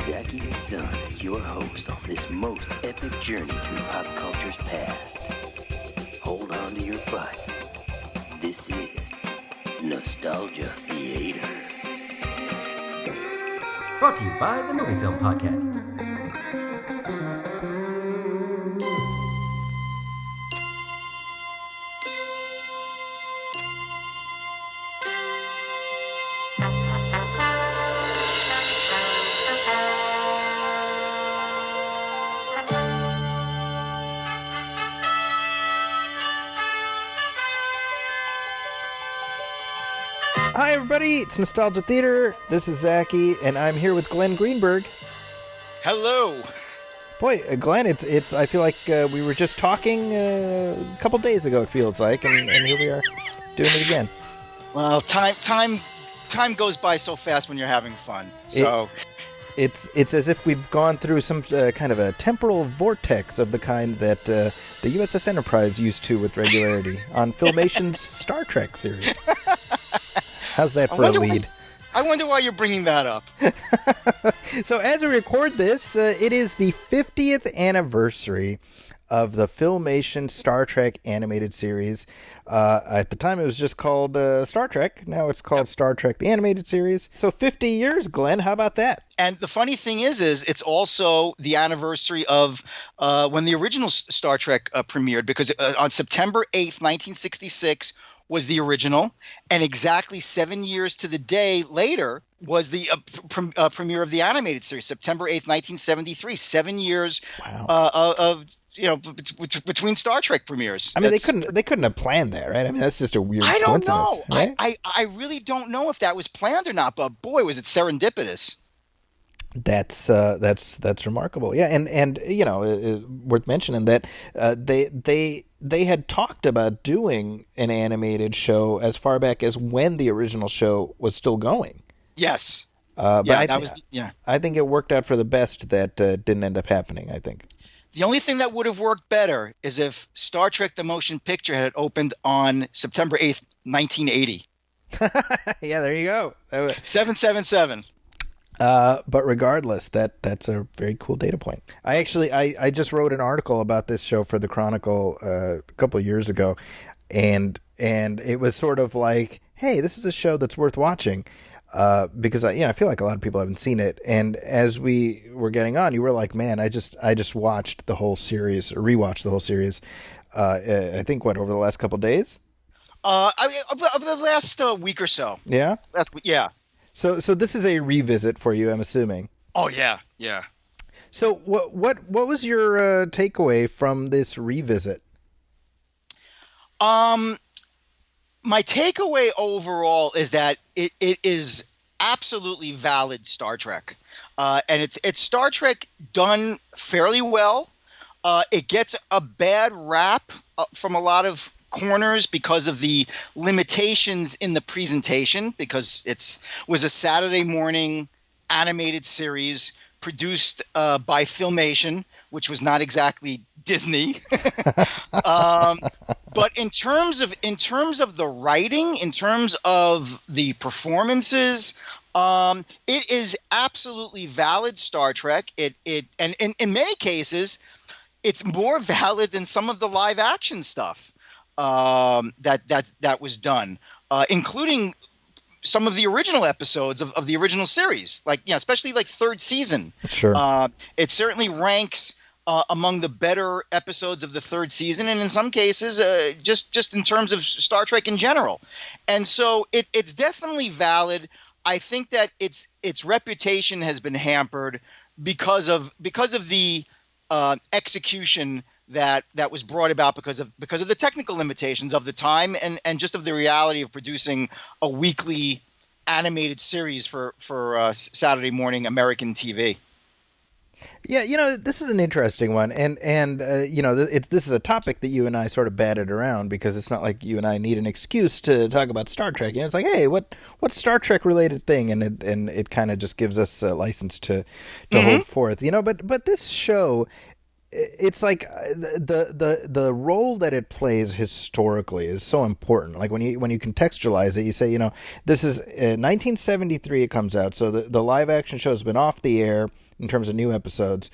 Zachy the Sun as your host on this most epic journey through pop culture's past. Hold on to your butts. This is Nostalgia Theater. Brought to you by the Movie Film Podcast. Hi everybody, it's Nostalgia Theater. This is Zachy, and I'm here with Glenn Greenberg. Hello. Boy, Glenn, it's. I feel like we were just talking a couple days ago. It feels like, and here we are doing it again. Well, time goes by so fast when you're having fun. So it's as if we've gone through some kind of a temporal vortex of the kind that the USS Enterprise used to with regularity on Filmation's Star Trek series. How's that for a lead? I wonder why you're bringing that up. So as we record this, it is the 50th anniversary of the Filmation Star Trek animated series. At the time, it was just called Star Trek. Now it's called Star Trek the Animated Series. So 50 years, Glenn. How about that? And the funny thing is it's also the anniversary of when the original Star Trek premiered, because on September 8th, 1966, was the original, and exactly 7 years to the day later was the premiere of the animated series, September 8th, 1973. 7 years of between Star Trek premieres. I mean, they couldn't have planned that, right? I mean, that's just a weird coincidence. I don't know. Right? I really don't know if that was planned or not, but boy, was it serendipitous. That's remarkable. Yeah, and you know, worth mentioning that they had talked about doing an animated show as far back as when the original show was still going. Yes. But I think it worked out for the best that didn't end up happening, I think. The only thing that would have worked better is if Star Trek the Motion Picture had opened on September 8th, 1980. Yeah, there you go. 777. But regardless, that's a very cool data point. I just wrote an article about this show for the Chronicle a couple of years ago, and it was sort of like, hey, this is a show that's worth watching, because I feel like a lot of people haven't seen it. And as we were getting on, you were like, man, I just watched the whole series, or rewatched the whole series. I think over the last couple of days. Over the last week or so. Yeah. Last week, yeah. So this is a revisit for you, I'm assuming. Oh yeah. So what was your takeaway from this revisit? My takeaway overall is that it is absolutely valid Star Trek, and it's Star Trek done fairly well. It gets a bad rap from a lot of corners because of the limitations in the presentation, because was a Saturday morning animated series produced by Filmation, which was not exactly Disney. But in terms of the writing, in terms of the performances, it is absolutely valid Star Trek. And in many cases, it's more valid than some of the live action stuff that was done, including some of the original episodes of the original series, especially like third season. Sure. It certainly ranks among the better episodes of the third season, and in some cases, just in terms of Star Trek in general. And so it's definitely valid. I think that its reputation has been hampered because of the execution that was brought about because of the technical limitations of the time and just of the reality of producing a weekly animated series for Saturday morning American TV. Yeah, this is an interesting one, and this is a topic that you and I sort of batted around because it's not like you and I need an excuse to talk about Star Trek. It's like, hey, what's Star Trek related thing, and it kind of just gives us a license to hold forth. But this show, it's like the role that it plays historically is so important. Like when you contextualize it, you say, this is 1973 it comes out, so the live action show has been off the air in terms of new episodes,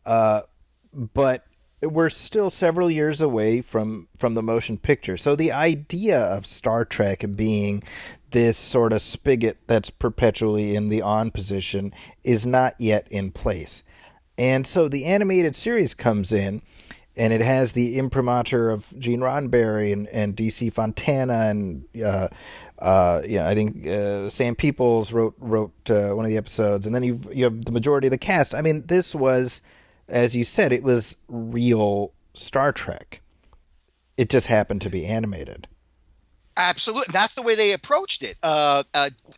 but we're still several years away from the motion picture. So the idea of Star Trek being this sort of spigot that's perpetually in the on position is not yet in place. And so the animated series comes in, and it has the imprimatur of Gene Roddenberry and DC Fontana, and I think Sam Peoples wrote one of the episodes, and then you have the majority of the cast. I mean, this was, as you said, it was real Star Trek. It just happened to be animated. Absolutely. That's the way they approached it.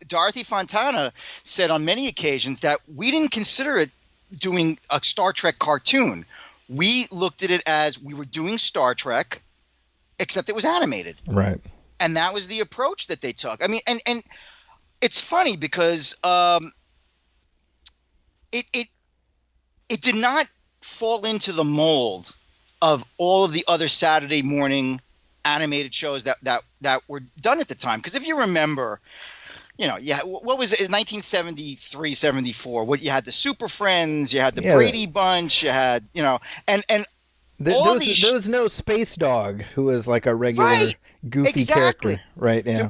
Dorothy Fontana said on many occasions that we didn't consider it doing a Star Trek cartoon. We looked at it as we were doing Star Trek, except it was animated. Right. And that was the approach that they took. I mean, and it's funny because it did not fall into the mold of all of the other Saturday morning animated shows that were done at the time. Because if you remember, what was it, 1973, 74? What you had the Super Friends, you had the Brady Bunch, you had, and there was no Space Dog who was like a regular goofy character, right? Yeah.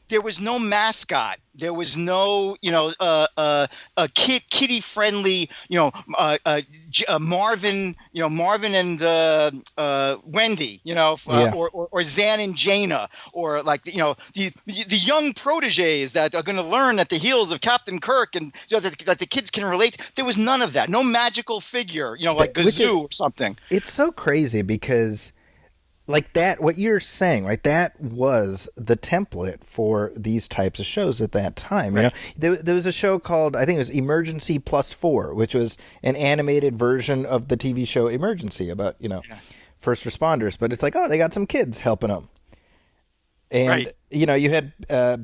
There was no mascot. There was no, a kitty friendly, Marvin, Marvin and Wendy, or Zan and Jaina, or like the young proteges that are going to learn at the heels of Captain Kirk, and that the kids can relate. There was none of that. No magical figure, like Gazoo or something. It's so crazy because, like that, what you're saying, right? That was the template for these types of shows at that time. Right. There was a show called, I think it was Emergency +4, which was an animated version of the TV show Emergency about, first responders. But it's like, oh, they got some kids helping them. And, you had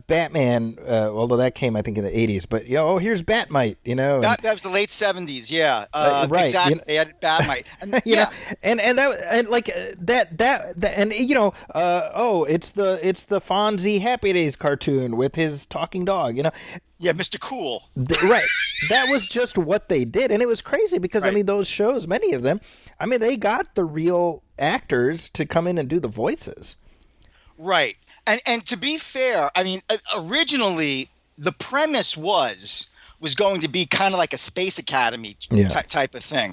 Batman, although that came, I think, in the 80s. But, here's Batmite, That was the late 70s, yeah. Right. Exactly. They had Batmite. And, it's the Fonzie Happy Days cartoon with his talking dog, Yeah, Mr. Cool. Right. That was just what they did. And it was crazy because, those shows, many of them, they got the real actors to come in and do the voices. Right. And to be fair, originally the premise was going to be kind of like a Space Academy type of thing,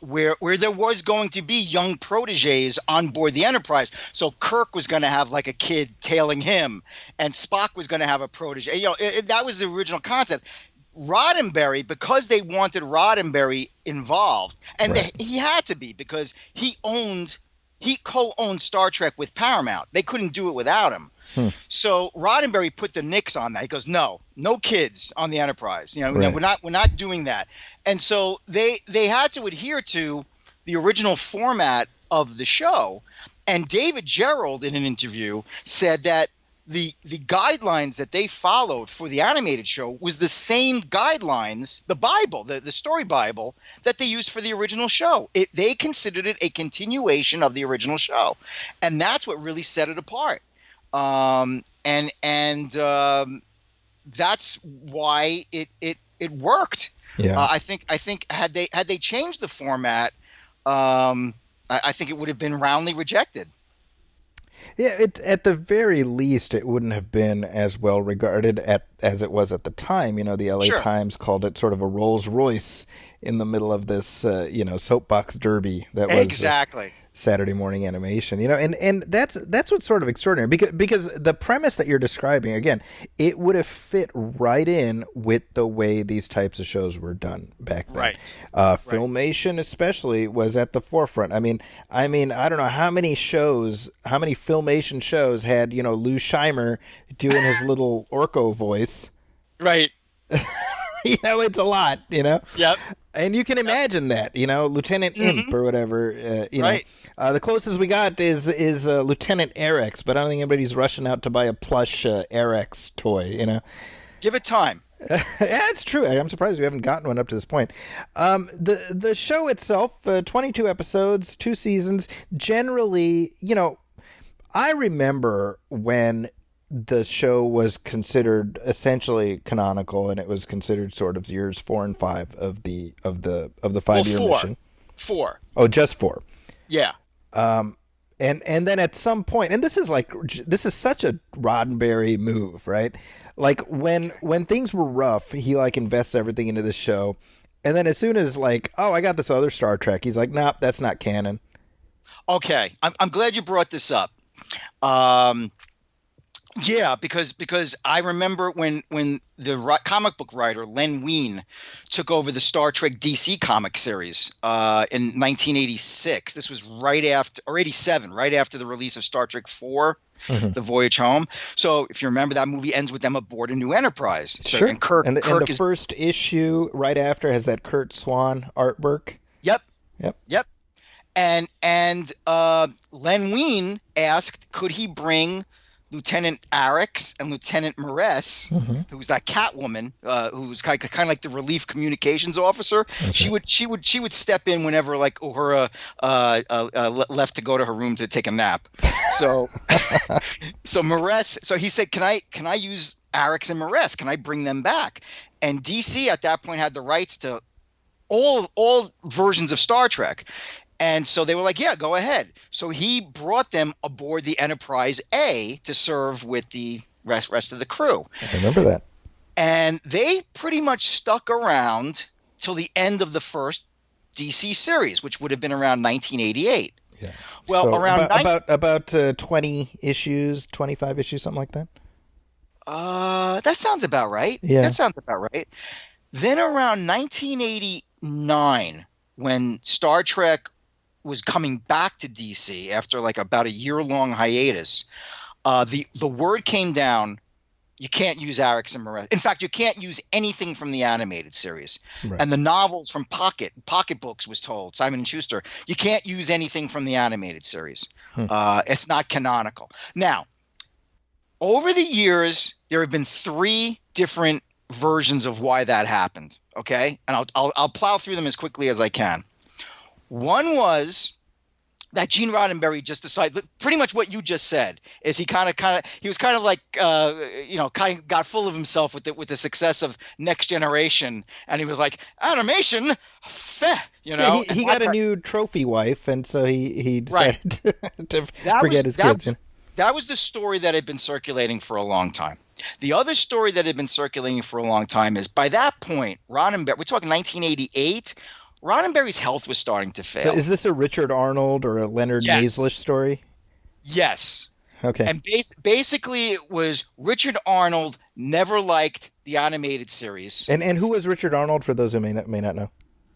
where there was going to be young proteges on board the Enterprise. So Kirk was going to have like a kid tailing him, and Spock was going to have a protege. That was the original concept. Roddenberry, because they wanted Roddenberry involved, and he had to be because he co-owned Star Trek with Paramount. They couldn't do it without him. So Roddenberry put the nix on that. He goes, no kids on the Enterprise. We're not doing that. And so they had to adhere to the original format of the show. And David Gerrold, in an interview, said that the guidelines that they followed for the animated show was the same guidelines, the Bible, the story Bible, that they used for the original show. They considered it a continuation of the original show, and that's what really set it apart. And that's why it worked. Yeah. I think had they changed the format, I think it would have been roundly rejected. Yeah, at the very least, it wouldn't have been as well regarded as it was at the time. The LA Times called it sort of a Rolls Royce in the middle of this, soapbox derby that was exactly Saturday morning animation. And that's what's sort of extraordinary because the premise that you're describing, again, it would have fit right in with the way these types of shows were done back then. Right. Filmation especially was at the forefront. I mean, I don't know how many Filmation shows had, Lou Scheimer doing his little Orko voice. Right. It's a lot, Yep. And you can imagine that, Lieutenant Imp or whatever, Right. The closest we got is Lieutenant Arex, but I don't think anybody's rushing out to buy a plush Arex toy, Give it time. Yeah, it's true. I'm surprised we haven't gotten one up to this point. The show itself, 22 episodes, 2 seasons. Generally, I remember when the show was considered essentially canonical, and it was considered sort of years 4 and 5 of the 5-year Well, mission. Four. Oh, just 4. Yeah. And then at some point, and this is such a Roddenberry move, right? Like when things were rough, he like invests everything into this show, and then as soon as like, oh, I got this other Star Trek, he's like, nope, that's not canon. Okay, I'm glad you brought this up. Yeah, because I remember when the comic book writer Len Wein took over the Star Trek DC comic series in 1986. This was right after, or 87, right after the release of Star Trek 4, The Voyage Home. So if you remember, that movie ends with them aboard a new Enterprise. So, Sure. And Kirk, and the Kirk is first issue right after has that Kurt Swan artwork. Yep. Yep. And Len Wein asked, could he bring Lieutenant Arix and Lieutenant Maress, who's that Catwoman, who's kind of like the relief communications officer. She would step in whenever like Uhura left to go to her room to take a nap. So so Maress, so he said, can I use Arix and Maress? Can I bring them back? And DC at that point had the rights to all versions of Star Trek. And so they were like, yeah, go ahead. So he brought them aboard the Enterprise A to serve with the rest of the crew. I remember that. And they pretty much stuck around till the end of the first DC series, which would have been around 1988. Yeah. Well, so around about 20 issues, 25 issues, something like that. That sounds about right. Yeah. That sounds about right. Then around 1989, when Star Trek was coming back to DC after like about a year-long hiatus, the word came down, you can't use Arix and Maress. In fact, you can't use anything from the animated series. Right. And the novels from Pocket Books was told, Simon & Schuster, you can't use anything from the animated series. It's not canonical. Now, over the years, there have been 3 different versions of why that happened, okay? And I'll plow through them as quickly as I can. One was that Gene Roddenberry just decided, pretty much what you just said, is he was kind of like, kind of got full of himself with the success of Next Generation, and he was like, animation, feh, Yeah, he got a new trophy wife, and so he decided to forget his kids. That was the story that had been circulating for a long time. The other story that had been circulating for a long time is, by that point, Roddenberry, we're talking 1988, Roddenberry's health was starting to fail. So is this a Richard Arnold or a Leonard Maislish story? Yes. Okay. And basically it was Richard Arnold never liked the animated series. And who was Richard Arnold, for those who may not know?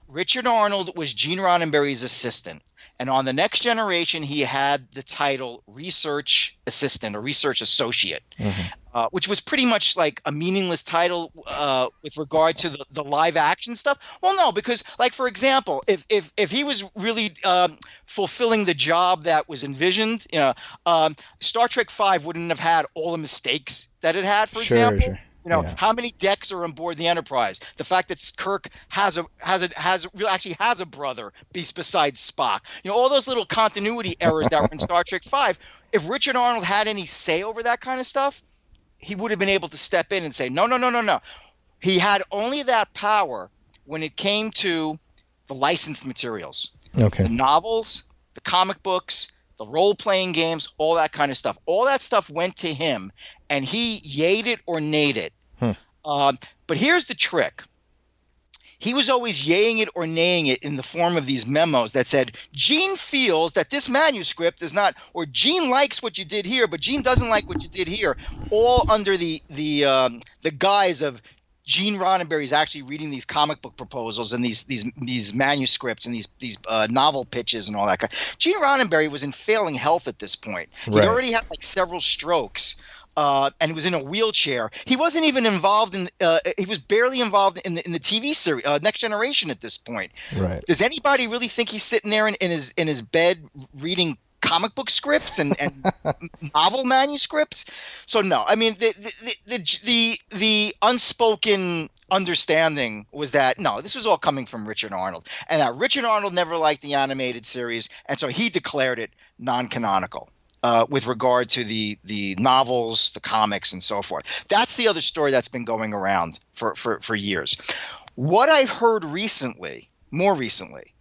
Richard Arnold was Gene Roddenberry's assistant. And on The Next Generation, he had the title research assistant or research associate, which was pretty much like a meaningless title with regard to the live action stuff. Well, no, because like, for example, if he was really fulfilling the job that was envisioned, Star Trek V wouldn't have had all the mistakes that it had, for example. Sure. How many decks are on board the Enterprise? The fact that Kirk has a brother besides Spock. All those little continuity errors that were in Star Trek V. If Richard Arnold had any say over that kind of stuff, he would have been able to step in and say, no. He had only that power when it came to the licensed materials. Okay. The novels, the comic books, the role-playing games, all that kind of stuff. All that stuff went to him, and he yayed it or nayed it. But here's the trick. He was always yaying it or naying it in the form of these memos that said, Gene feels that this manuscript is not, or Gene likes what you did here, but Gene doesn't like what you did here, all under the guise of Gene Roddenberry's actually reading these comic book proposals and these manuscripts and these novel pitches and all that. Gene Roddenberry was in failing health at this point. He already had like several strokes. And he was in a wheelchair. He wasn't even involved in. He was barely involved in the TV series Next Generation at this point. Right. Does anybody really think he's sitting there in his bed reading comic book scripts and novel manuscripts. So no, I mean the unspoken understanding was that no, this was all coming from Richard Arnold, and that Richard Arnold never liked the animated series, and so he declared it non-canonical. With regard to the novels, the comics, and so forth. That's the other story that's been going around for years. What I've heard more recently,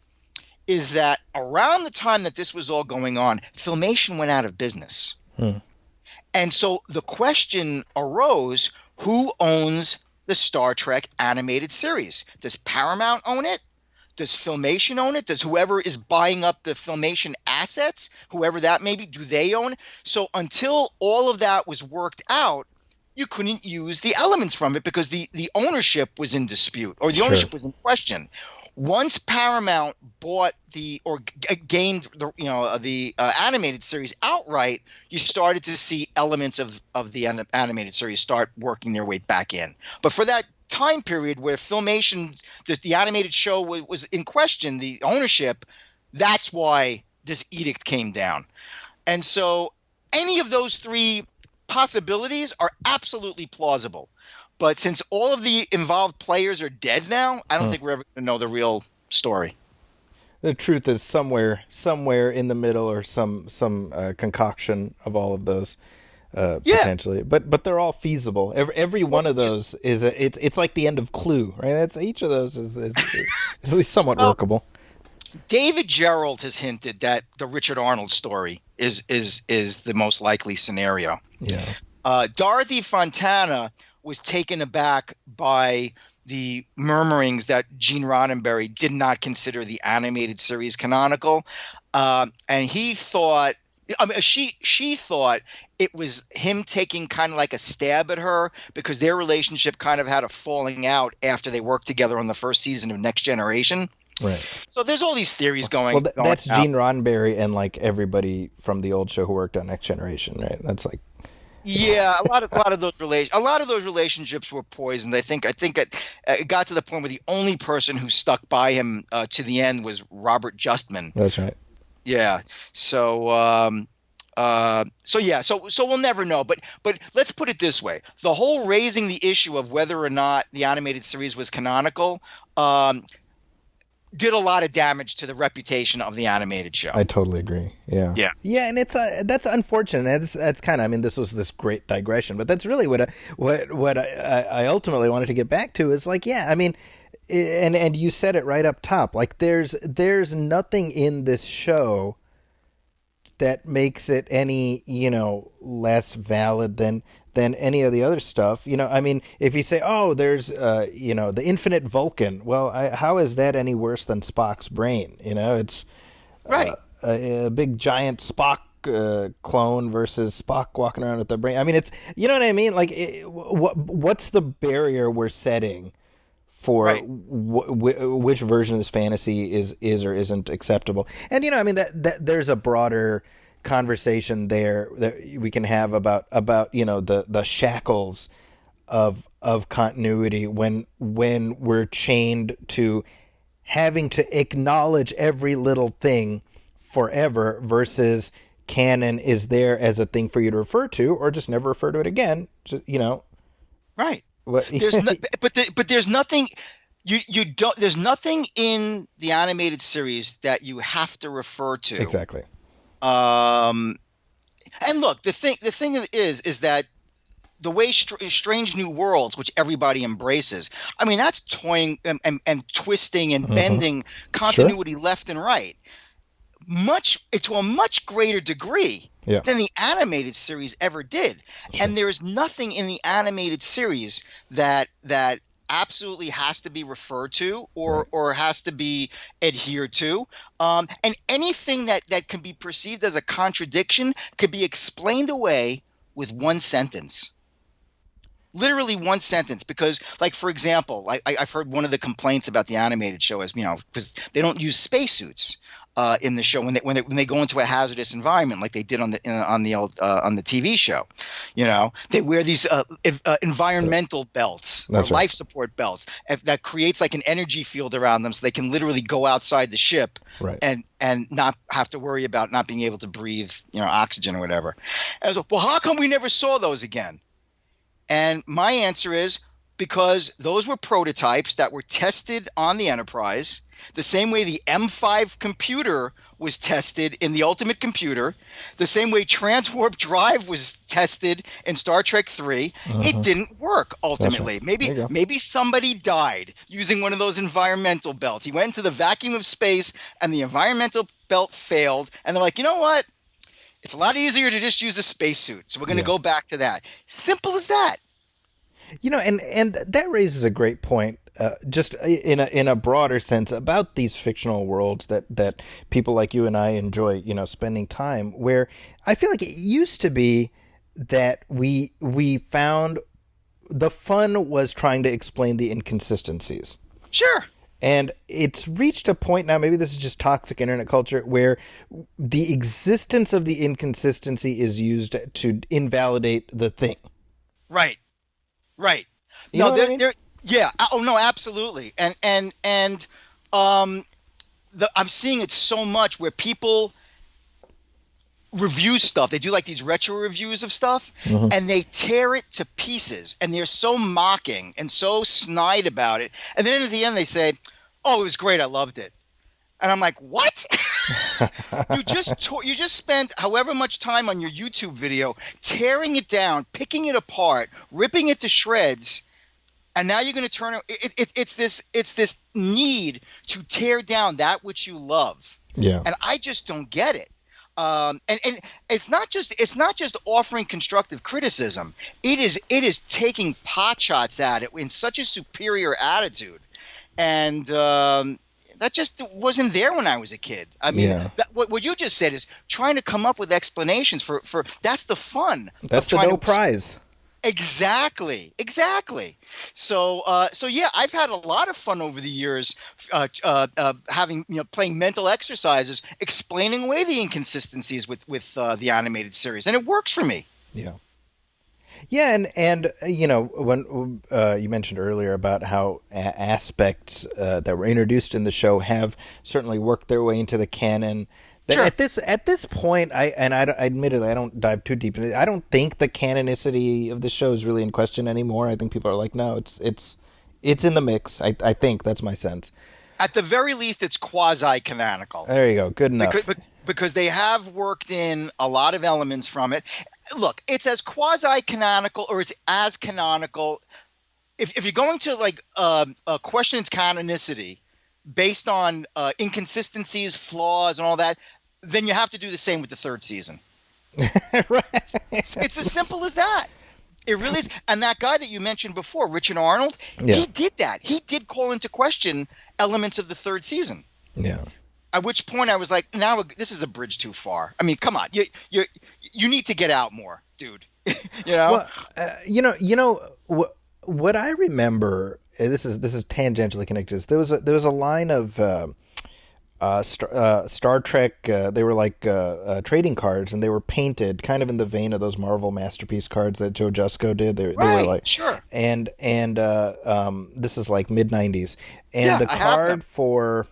is that around the time that this was all going on, Filmation went out of business. And so the question arose, who owns the Star Trek animated series? Does Paramount own it? Does Filmation own it? Does whoever is buying up the Filmation assets, whoever that may be, do they own it? So until all of that was worked out, you couldn't use the elements from it because the ownership was in dispute, or the ownership was in question. Once Paramount bought gained the animated series outright, you started to see elements of the animated series start working their way back in. But for that time period where Filmation, the animated show was in question, the ownership, that's why this edict came down. And so any of those three possibilities are absolutely plausible. But since all of the involved players are dead now, I don't think we're ever going to know the real story. The truth is somewhere in the middle, or some concoction of all of those. Potentially, but they're all feasible. Every one of those is it's like the end of Clue, right? That's each of those is at least somewhat workable. David Gerald has hinted that the Richard Arnold story is the most likely scenario. Yeah. Dorothy Fontana was taken aback by the murmurings that Gene Roddenberry did not consider the animated series canonical, and he thought. I mean, she thought it was him taking kind of like a stab at her because their relationship kind of had a falling out after they worked together on the first season of Next Generation. Right. So there's all these theories going. Well, that's Gene Roddenberry and like everybody from the old show who worked on Next Generation, right? That's like. Yeah, a lot of those relationships were poisoned. I think it got to the point where the only person who stuck by him to the end was Robert Justman. That's right. Yeah. So we'll never know. But let's put it this way: the whole raising the issue of whether or not the animated series was canonical did a lot of damage to the reputation of the animated show. I totally agree. Yeah. Yeah, and it's that's unfortunate. That's kind of. I mean, this was this great digression, but that's really what I ultimately wanted to get back to is like, yeah, I mean. And you said it right up top. Like there's nothing in this show that makes it any less valid than any of the other stuff. I mean, if you say, oh, there's the infinite Vulcan. Well, how is that any worse than Spock's brain? It's right. A big giant Spock clone versus Spock walking around with the brain. I mean, it's what I mean. Like, what's the barrier we're setting for which version of this fantasy is or isn't acceptable? And I mean that there's a broader conversation there that we can have about the shackles of continuity when we're chained to having to acknowledge every little thing forever versus canon is there as a thing for you to refer to or just never refer to it again. Right. There's nothing you don't. There's nothing in the animated series that you have to refer to. Exactly. And look, the thing is that the way Strange New Worlds, which everybody embraces, I mean, that's toying and twisting and bending continuity left and right, to a much greater degree than the animated series ever did. Sure. And there's nothing in the animated series that absolutely has to be referred to or has to be adhered to. And anything that can be perceived as a contradiction could be explained away with one sentence. Literally one sentence, because, like, for example, I've heard one of the complaints about the animated show is, because they don't use spacesuits. in the show when they go into a hazardous environment like they did on the TV show. They wear these environmental belts or That's right. life support belts that creates like an energy field around them, so they can literally go outside the ship Right. and not have to worry about not being able to breathe oxygen or whatever. And I was like, well, how come we never saw those again? And my answer is because those were prototypes that were tested on the Enterprise, the same way the M5 computer was tested in the Ultimate Computer, the same way Transwarp Drive was tested in Star Trek 3. It didn't work ultimately. Right. Maybe somebody died using one of those environmental belts. He went into the vacuum of space and the environmental belt failed. And they're like, you know what? It's a lot easier to just use a spacesuit. So we're going to go back to that. Simple as that. And that raises a great point, just in a broader sense about these fictional worlds that people like you and I enjoy, spending time, where I feel like it used to be that we found the fun was trying to explain the inconsistencies. Sure. And it's reached a point now, maybe this is just toxic internet culture, where the existence of the inconsistency is used to invalidate the thing. Right. You know what I mean? Yeah. Oh no, absolutely. And I'm seeing it so much where people review stuff. They do like these retro reviews of stuff, and they tear it to pieces, and they're so mocking and so snide about it. And then at the end they say, "Oh, it was great. I loved it." And I'm like, "What? You just spent however much time on your YouTube video tearing it down, picking it apart, ripping it to shreds." And now you're going to turn it. It's this need to tear down that which you love. Yeah. And I just don't get it. And it's not just offering constructive criticism. It is taking pot shots at it in such a superior attitude. And that just wasn't there when I was a kid. I mean, what you just said is trying to come up with explanations for that's the fun. That's the no prize. Exactly. So yeah, I've had a lot of fun over the years, having playing mental exercises, explaining away the inconsistencies with the animated series, and it works for me. Yeah. Yeah, and when you mentioned earlier about how aspects that were introduced in the show have certainly worked their way into the canon. Sure. At this point, admittedly I don't dive too deep into it. I don't think the canonicity of the show is really in question anymore. I think people are like, no, it's in the mix. I think that's my sense. At the very least, it's quasi-canonical. There you go. Good enough. Because they have worked in a lot of elements from it. Look, it's as quasi-canonical or it's as canonical. If you're going to question its canonicity based on inconsistencies, flaws, and all that, then you have to do the same with the third season. Right. It's as simple as that. It really is. And that guy that you mentioned before, Richard Arnold, he did that. He did call into question elements of the third season. Yeah. At which point I was like, now this is a bridge too far. I mean, come on. You need to get out more, dude. Well, what I remember, this is tangentially connected. There was a line of Star Trek. They were like trading cards, and they were painted kind of in the vein of those Marvel Masterpiece cards that Joe Jusko did. They were like sure. And this is like mid-90s, and the cards for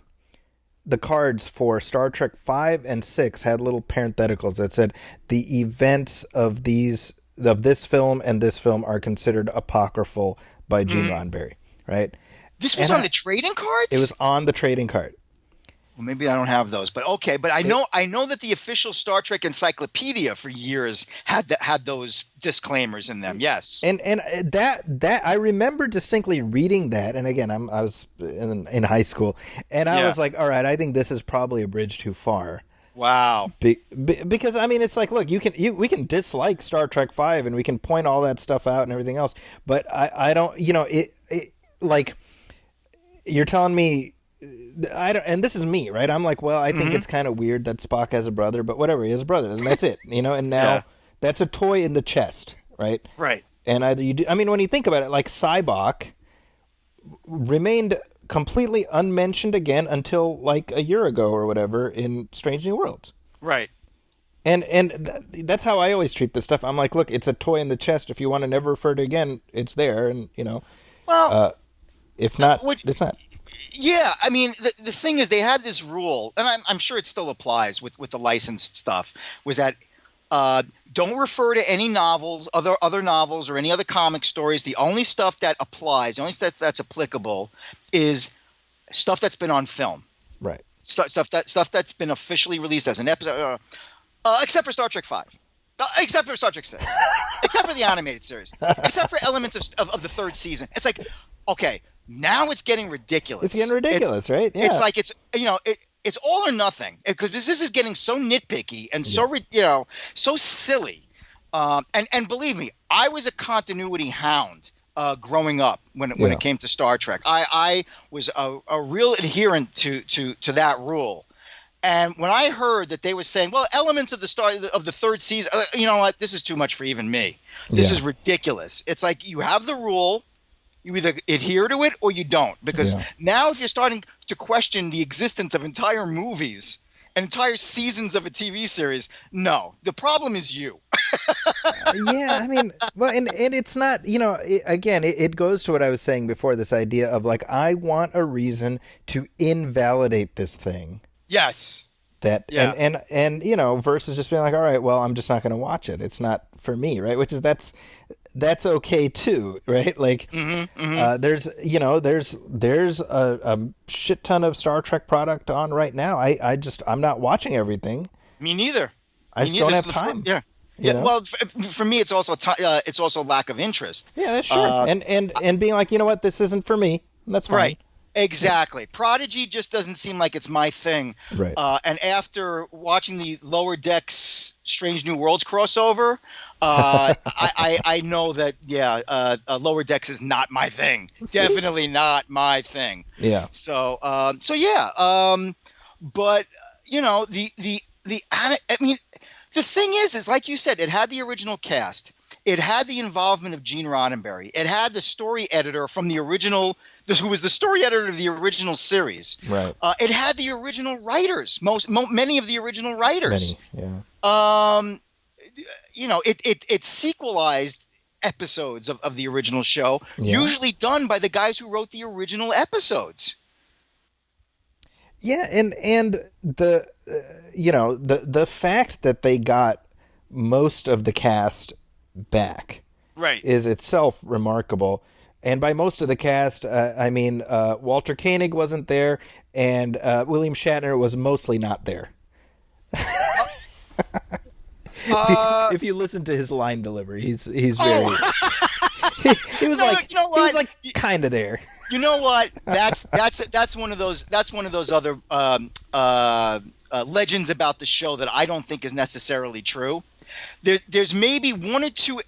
Star Trek 5 and 6 had little parentheticals that said the events of this film and this film are considered apocryphal by Gene Roddenberry, right? This was on the trading cards? It was on the trading card. Well, maybe I don't have those, but okay. But I know that the official Star Trek encyclopedia for years had those disclaimers in them. Yes, and that I remember distinctly reading that. And again, I was in high school, and I was like, all right, I think this is probably a bridge too far. Wow. Because I mean, it's like, look, we can dislike Star Trek 5 and we can point all that stuff out and everything else, but I don't, it like you're telling me. I don't, and this is me, right? I'm like, well, I think it's kind of weird that Spock has a brother, but whatever, he has a brother, and that's it, And now that's a toy in the chest, right? Right. And either you do. I mean, when you think about it, like Cybok remained completely unmentioned again until like a year ago or whatever in Strange New Worlds. Right. And that's how I always treat this stuff. I'm like, look, it's a toy in the chest. If you want to never refer to it again, it's there. And, Well, if not, it's not. Yeah, I mean, the thing is, they had this rule, and I'm sure it still applies with the licensed stuff, was that don't refer to any novels, other novels, or any other comic stories. The only stuff that applies, the only stuff that's applicable, is stuff that's been on film. Right. Stuff that's been officially released as an episode, except for Star Trek V. Except for Star Trek 6. Except for the animated series. Except for elements of the third season. It's like, okay, now it's getting ridiculous. It's getting ridiculous, right? Yeah. It's like it's all or nothing, because this is getting so nitpicky and so silly. And believe me, I was a continuity hound growing up when it came to Star Trek. I was a real adherent to that rule. And when I heard that they were saying, well, elements of the third season, you know what? This is too much for even me. This is ridiculous. It's like, you have the rule, you either adhere to it or you don't. Because now if you're starting to question the existence of entire movies and entire seasons of a TV series, no, the problem is you. Yeah, I mean, well, and it's not, it goes to what I was saying before, this idea of like, I want a reason to invalidate this thing. Yes. And versus just being like, all right, well, I'm just not going to watch it. It's not for me, right? Which is that's okay too, right? Like, there's a shit ton of Star Trek product on right now. I'm not watching everything. Me neither. I just don't have time. Yeah. Well, for me, it's also lack of interest. Yeah, that's sure. And being like, you know what, this isn't for me. That's fine. Right. Exactly. Prodigy just doesn't seem like it's my thing. Right. And after watching the Lower Decks Strange New Worlds crossover, I know that, Lower Decks is not my thing. Definitely not my thing. Yeah. So but, the thing is like you said, it had the original cast. It had the involvement of Gene Roddenberry. It had the story editor from the original, who was the story editor of the original series. Right. It had the original writers, many of the original writers. Many, yeah. It sequelized episodes of the original show, usually done by the guys who wrote the original episodes. Yeah, and the the fact that they got most of the cast back, right, is itself remarkable. And by most of the cast, I mean Walter Koenig wasn't there, and William Shatner was mostly not there. If you listen to his line delivery, he's very. He was like kind of there. You know what? That's one of those other legends about the show that I don't think is necessarily true. There's maybe one or two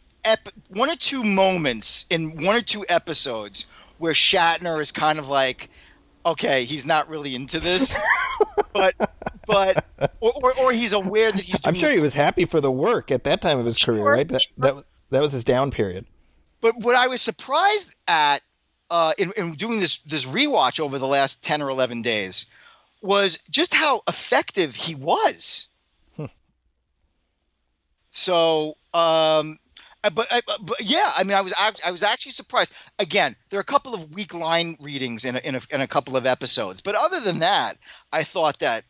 moments in one or two episodes where Shatner is kind of like, okay, he's not really into this, but he's aware that he's doing. I'm sure he was happy for the work at that time of his career, right? That was his down period. But what I was surprised at in doing this rewatch over the last 10 or 11 days was just how effective he was. So, but yeah, I mean, I was actually surprised. Again, there are a couple of weak line readings in a couple of episodes, but other than that, I thought that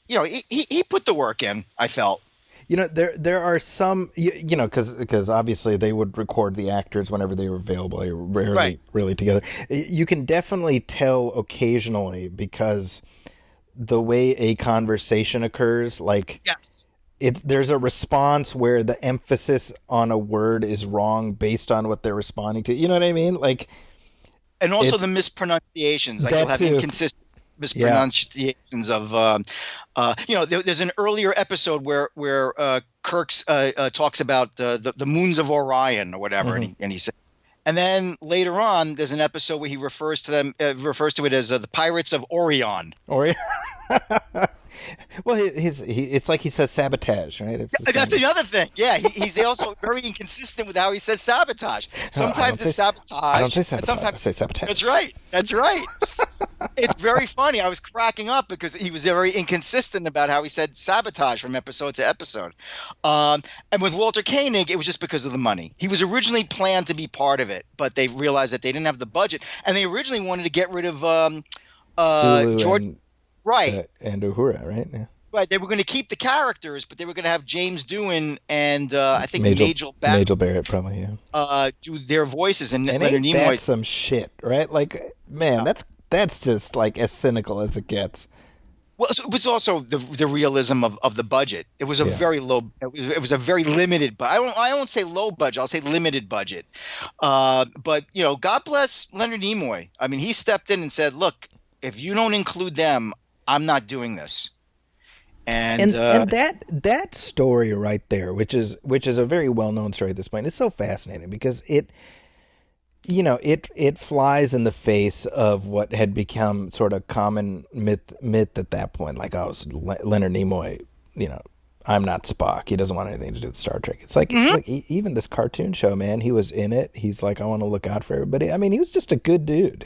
he put the work in. I felt. There are some, because obviously they would record the actors whenever they were available. They were rarely really together. You can definitely tell occasionally because the way a conversation occurs, like yes. There's a response where the emphasis on a word is wrong based on what they're responding to. You know what I mean? Like, and also the mispronunciations. Like you'll have inconsistent mispronunciations of. There's an earlier episode where Kirk's talks about the moons of Orion or whatever, and he said. And then later on, there's an episode where he refers to it as the pirates of Orion. Orion. Well, it's like he says sabotage, right? It's the That's same. the other thing. Yeah, he's also very inconsistent with how he says sabotage. No, Sometimes it's sabotage. I don't say And sabotage. sometimes I say sabotage. That's right. That's right. It's very funny. I was cracking up because he was very inconsistent about how he said sabotage from episode to episode. And with Walter Koenig, it was just because of the money. He was originally planned to be part of it, but they realized that they didn't have the budget, and they originally wanted to get rid of Sulu George. Right. And Uhura, right? Yeah. Right. They were going to keep the characters, but they were going to have James Doohan and I think Majel Barrett, probably, yeah. Do their voices, and Leonard ain't Nimoy. that some shit, right? Like, man, that's just like as cynical as it gets. Well, it was also the realism of the budget. It was a very low. It was a very limited. But I won't say low budget. I'll say limited budget. But God bless Leonard Nimoy. I mean, he stepped in and said, "Look, if you don't include them, I'm not doing this." And that story right there, which is a very well known story at this point, is so fascinating because it flies in the face of what had become sort of common myth at that point. Like, Leonard Nimoy, I'm not Spock. He doesn't want anything to do with Star Trek. It's like, look, even this cartoon show, man, he was in it. He's like, I want to look out for everybody. I mean, he was just a good dude,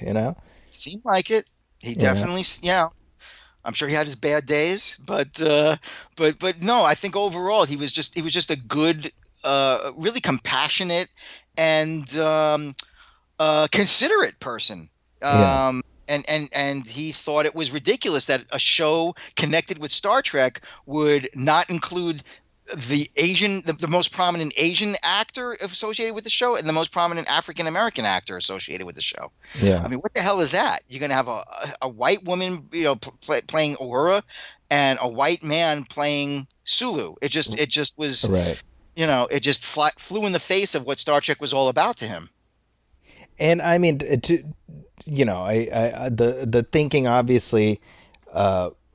Seemed like it. He definitely, I'm sure he had his bad days, but no, I think overall he was just a good, really compassionate and considerate person. And he thought it was ridiculous that a show connected with Star Trek would not include the most prominent Asian actor associated with the show and the most prominent African American actor associated with the show. Yeah. I mean, what the hell is that? You're going to have a white woman, playing Uhura, and a white man playing Sulu. It just was, right. It just flew in the face of what Star Trek was all about to him. And I mean, the thinking obviously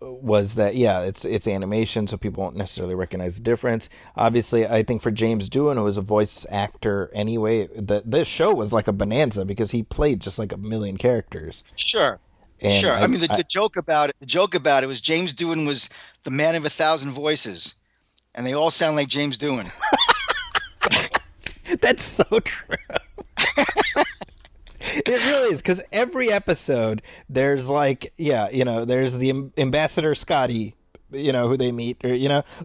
was that it's animation, so people won't necessarily recognize the difference. Obviously, I think for James Doohan, who was a voice actor anyway, this show was like a bonanza because he played just like a million characters. Sure. And sure. I mean, the joke about it was James Doohan was the man of 1,000 voices, and they all sound like James Doohan. That's so true. It really is, because every episode there's like, there's the Ambassador Scotty, who they meet, or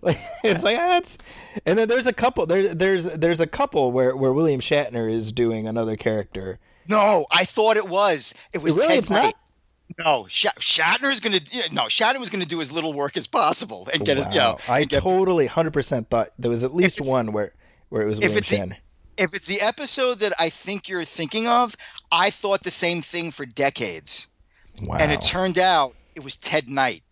like it's like that's, and then there's a couple there's a couple where William Shatner is doing another character. No, I thought it was really, Ted it's Knight. not. No, Shatner was gonna do as little work as possible and get it. I totally 100% thought there was at least one where it was William Shatner. If it's the episode that I think you're thinking of, I thought the same thing for decades. Wow. And it turned out it was Ted Knight.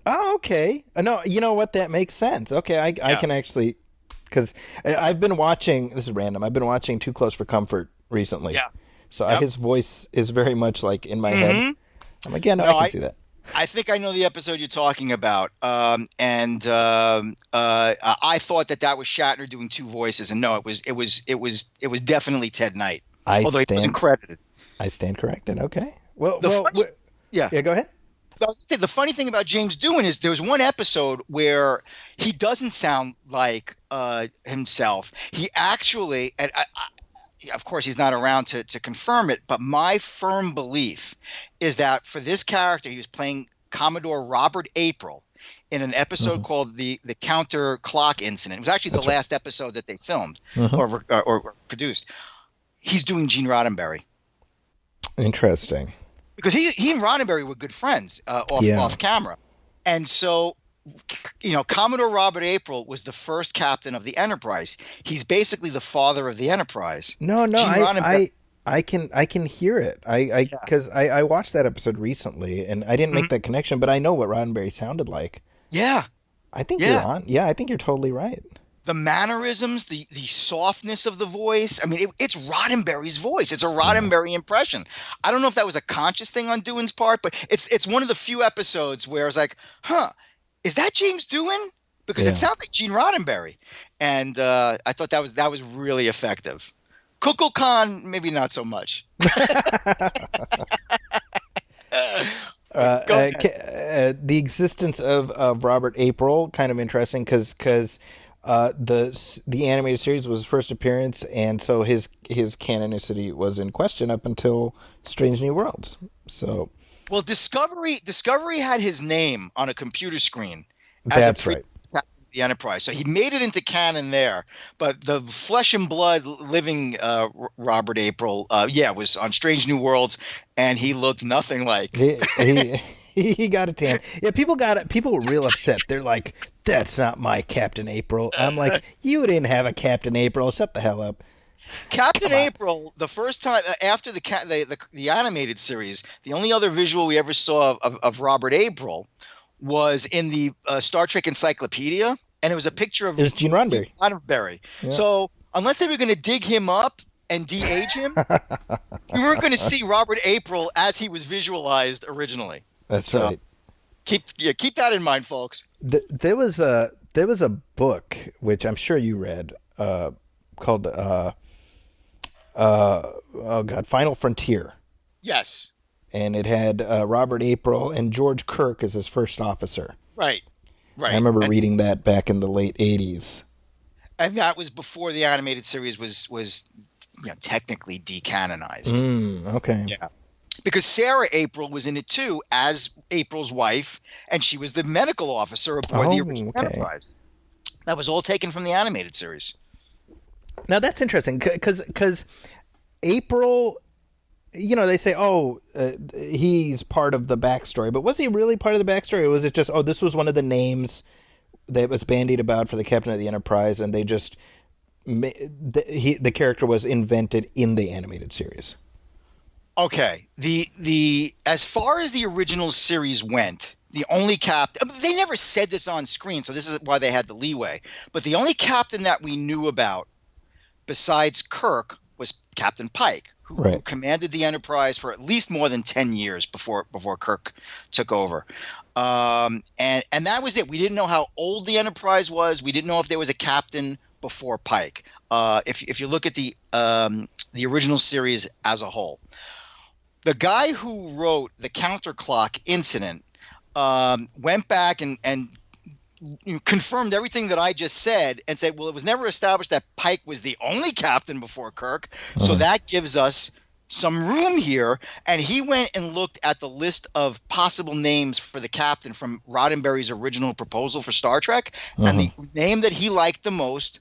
Oh, okay. No, you know what? That makes sense. Okay, I can actually, because I've been watching, this is random, I've been watching Too Close for Comfort recently. Yeah. So his voice is very much like in my head. I'm like, I can see that. I think I know the episode you're talking about, and I thought that was Shatner doing two voices, and no, it was definitely Ted Knight, although he wasn't credited. I stand corrected. Okay. Well, go ahead. I was gonna say, the funny thing about James Doohan is there's one episode where he doesn't sound like himself. He actually, of course, he's not around to confirm it, but my firm belief is that for this character, he was playing Commodore Robert April in an episode called the Counter Clock Incident. It was actually the last episode that they filmed or produced. He's doing Gene Roddenberry. Interesting. Because he and Roddenberry were good friends off camera. And so, Commodore Robert April was the first captain of the Enterprise. He's basically the father of the Enterprise. No, I can hear it. Because I watched that episode recently, and I didn't make that connection, but I know what Roddenberry sounded like. Yeah. I think you're on. Yeah, I think you're totally right. The mannerisms, the softness of the voice. I mean, it's Roddenberry's voice. It's a Roddenberry impression. I don't know if that was a conscious thing on Doohan's part, but it's one of the few episodes where I was like, is that James Doohan? Because it sounds like Gene Roddenberry. And I thought that was really effective. Kukulkan, maybe not so much. the existence of Robert April kind of interesting because the animated series was his first appearance, and so his canonicity was in question up until Strange New Worlds. So, well, Discovery had his name on a computer screen. That's right. The Enterprise, so he made it into canon there. But the flesh and blood living Robert April, was on Strange New Worlds, and he looked nothing like. He got a tan. Yeah, people were real upset. They're like, "That's not my Captain April." I'm like, "You didn't have a Captain April. Shut the hell up." Captain April, the first time after the animated series, the only other visual we ever saw of Robert April was in the Star Trek Encyclopedia, and it was a picture of Gene Roddenberry. Yeah. So unless they were going to dig him up and de-age him, we weren't going to see Robert April as he was visualized originally. That's right. Keep that in mind, folks. There was a book which I'm sure you read called Final Frontier. Yes. And it had Robert April and George Kirk as his first officer. Right. I remember reading that back in the late 80s. And that was before the animated series was technically decanonized. Okay. Yeah. Because Sarah April was in it too as April's wife, and she was the medical officer aboard the original Enterprise. That was all taken from the animated series. Now that's interesting because April, they say, he's part of the backstory, but was he really part of the backstory, or was it just, this was one of the names that was bandied about for the captain of the Enterprise, and they just the character was invented in the animated series? Okay, the as far as the original series went, the only captain, they never said this on screen, so this is why they had the leeway, but the only captain that we knew about besides Kirk was Captain Pike, who commanded the Enterprise for at least more than 10 years before Kirk took over. And that was it. We didn't know how old the Enterprise was. We didn't know if there was a captain before Pike. If you look at the original series as a whole. The guy who wrote the Counterclock Incident went back and confirmed everything that I just said and said, well, it was never established that Pike was the only captain before Kirk, so that gives us some room here. And he went and looked at the list of possible names for the captain from Roddenberry's original proposal for Star Trek, and the name that he liked the most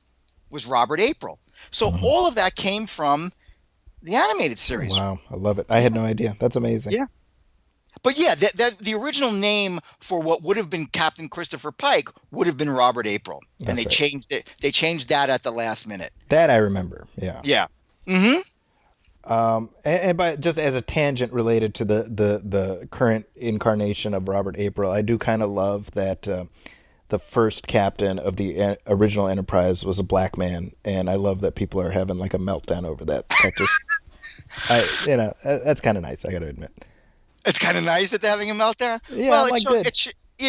was Robert April. So all of that came from the animated series. Wow, I love it. I had no idea. That's amazing. Yeah. But yeah, that the original name for what would have been Captain Christopher Pike would have been Robert April, and they changed it. They changed that at the last minute. That I remember. Yeah. Yeah. And by just as a tangent related to the current incarnation of Robert April, I do kind of love that the first captain of the original Enterprise was a black man, and I love that people are having like a meltdown over that. That just, that's kind of nice. I got to admit. It's kind of nice that they're having a meltdown. Yeah, well, it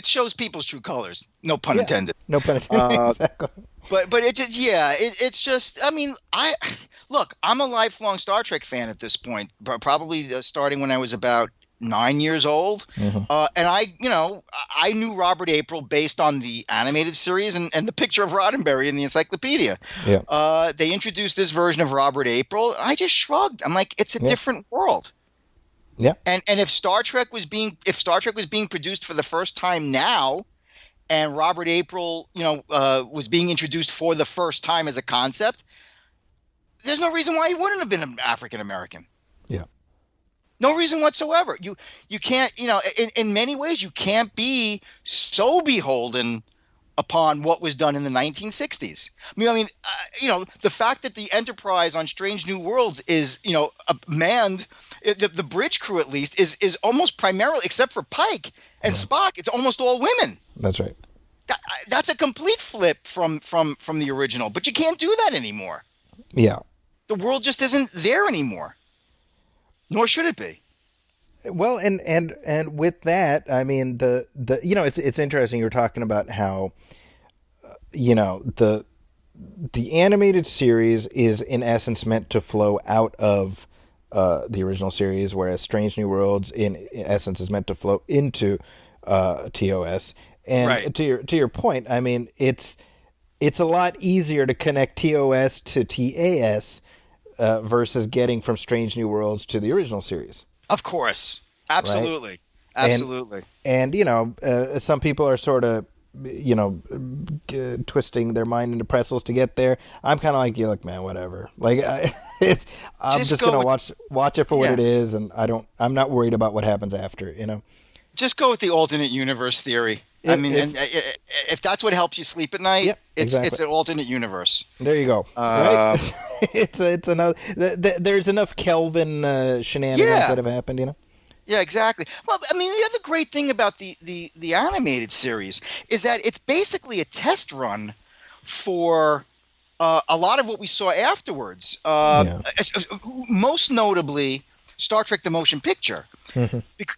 shows people's true colors. No pun intended. No pun intended. Exactly. But it's just. I mean, I'm a lifelong Star Trek fan at this point. Probably starting when I was about 9 years old, and I knew Robert April based on the animated series and the picture of Roddenberry in the encyclopedia. Yeah. They introduced this version of Robert April, and I just shrugged. I'm like, it's a different world. Yeah. And if Star Trek was being produced for the first time now, and Robert April, was being introduced for the first time as a concept, there's no reason why he wouldn't have been an African American. Yeah. No reason whatsoever. You can't, in many ways, you can't be so beholden upon what was done in the 1960s. The fact that the Enterprise on Strange New Worlds is, manned, the bridge crew at least is almost primarily, except for Pike and Spock, it's almost all women. That's right. That's a complete flip from the original, but you can't do that anymore. Yeah. The world just isn't there anymore. Nor should it be. Well, and with that, I mean, it's interesting. You're talking about how, the animated series is in essence meant to flow out of the original series, whereas Strange New Worlds, in essence, is meant to flow into TOS. And Right. to your point, I mean, it's a lot easier to connect TOS to TAS versus getting from Strange New Worlds to the original series, Of course. right? Absolutely. And Absolutely. some people are sort of twisting their mind into pretzels to get there. I'm kind of like, you look, man, whatever. Like, I'm Just just go gonna with, watch it for what yeah. it is, and I'm not worried about what happens after. Just go with the alternate universe theory. I mean, If and if that's what helps you sleep at night, Yep, exactly. it's an alternate universe. There you go. Right? Uh, It's another. There's enough Kelvin shenanigans yeah, that have happened. yeah, exactly. Well, I mean, the other great thing about the animated series is that it's basically a test run for a lot of what we saw afterwards. Yeah. Most notably, Star Trek: The Motion Picture,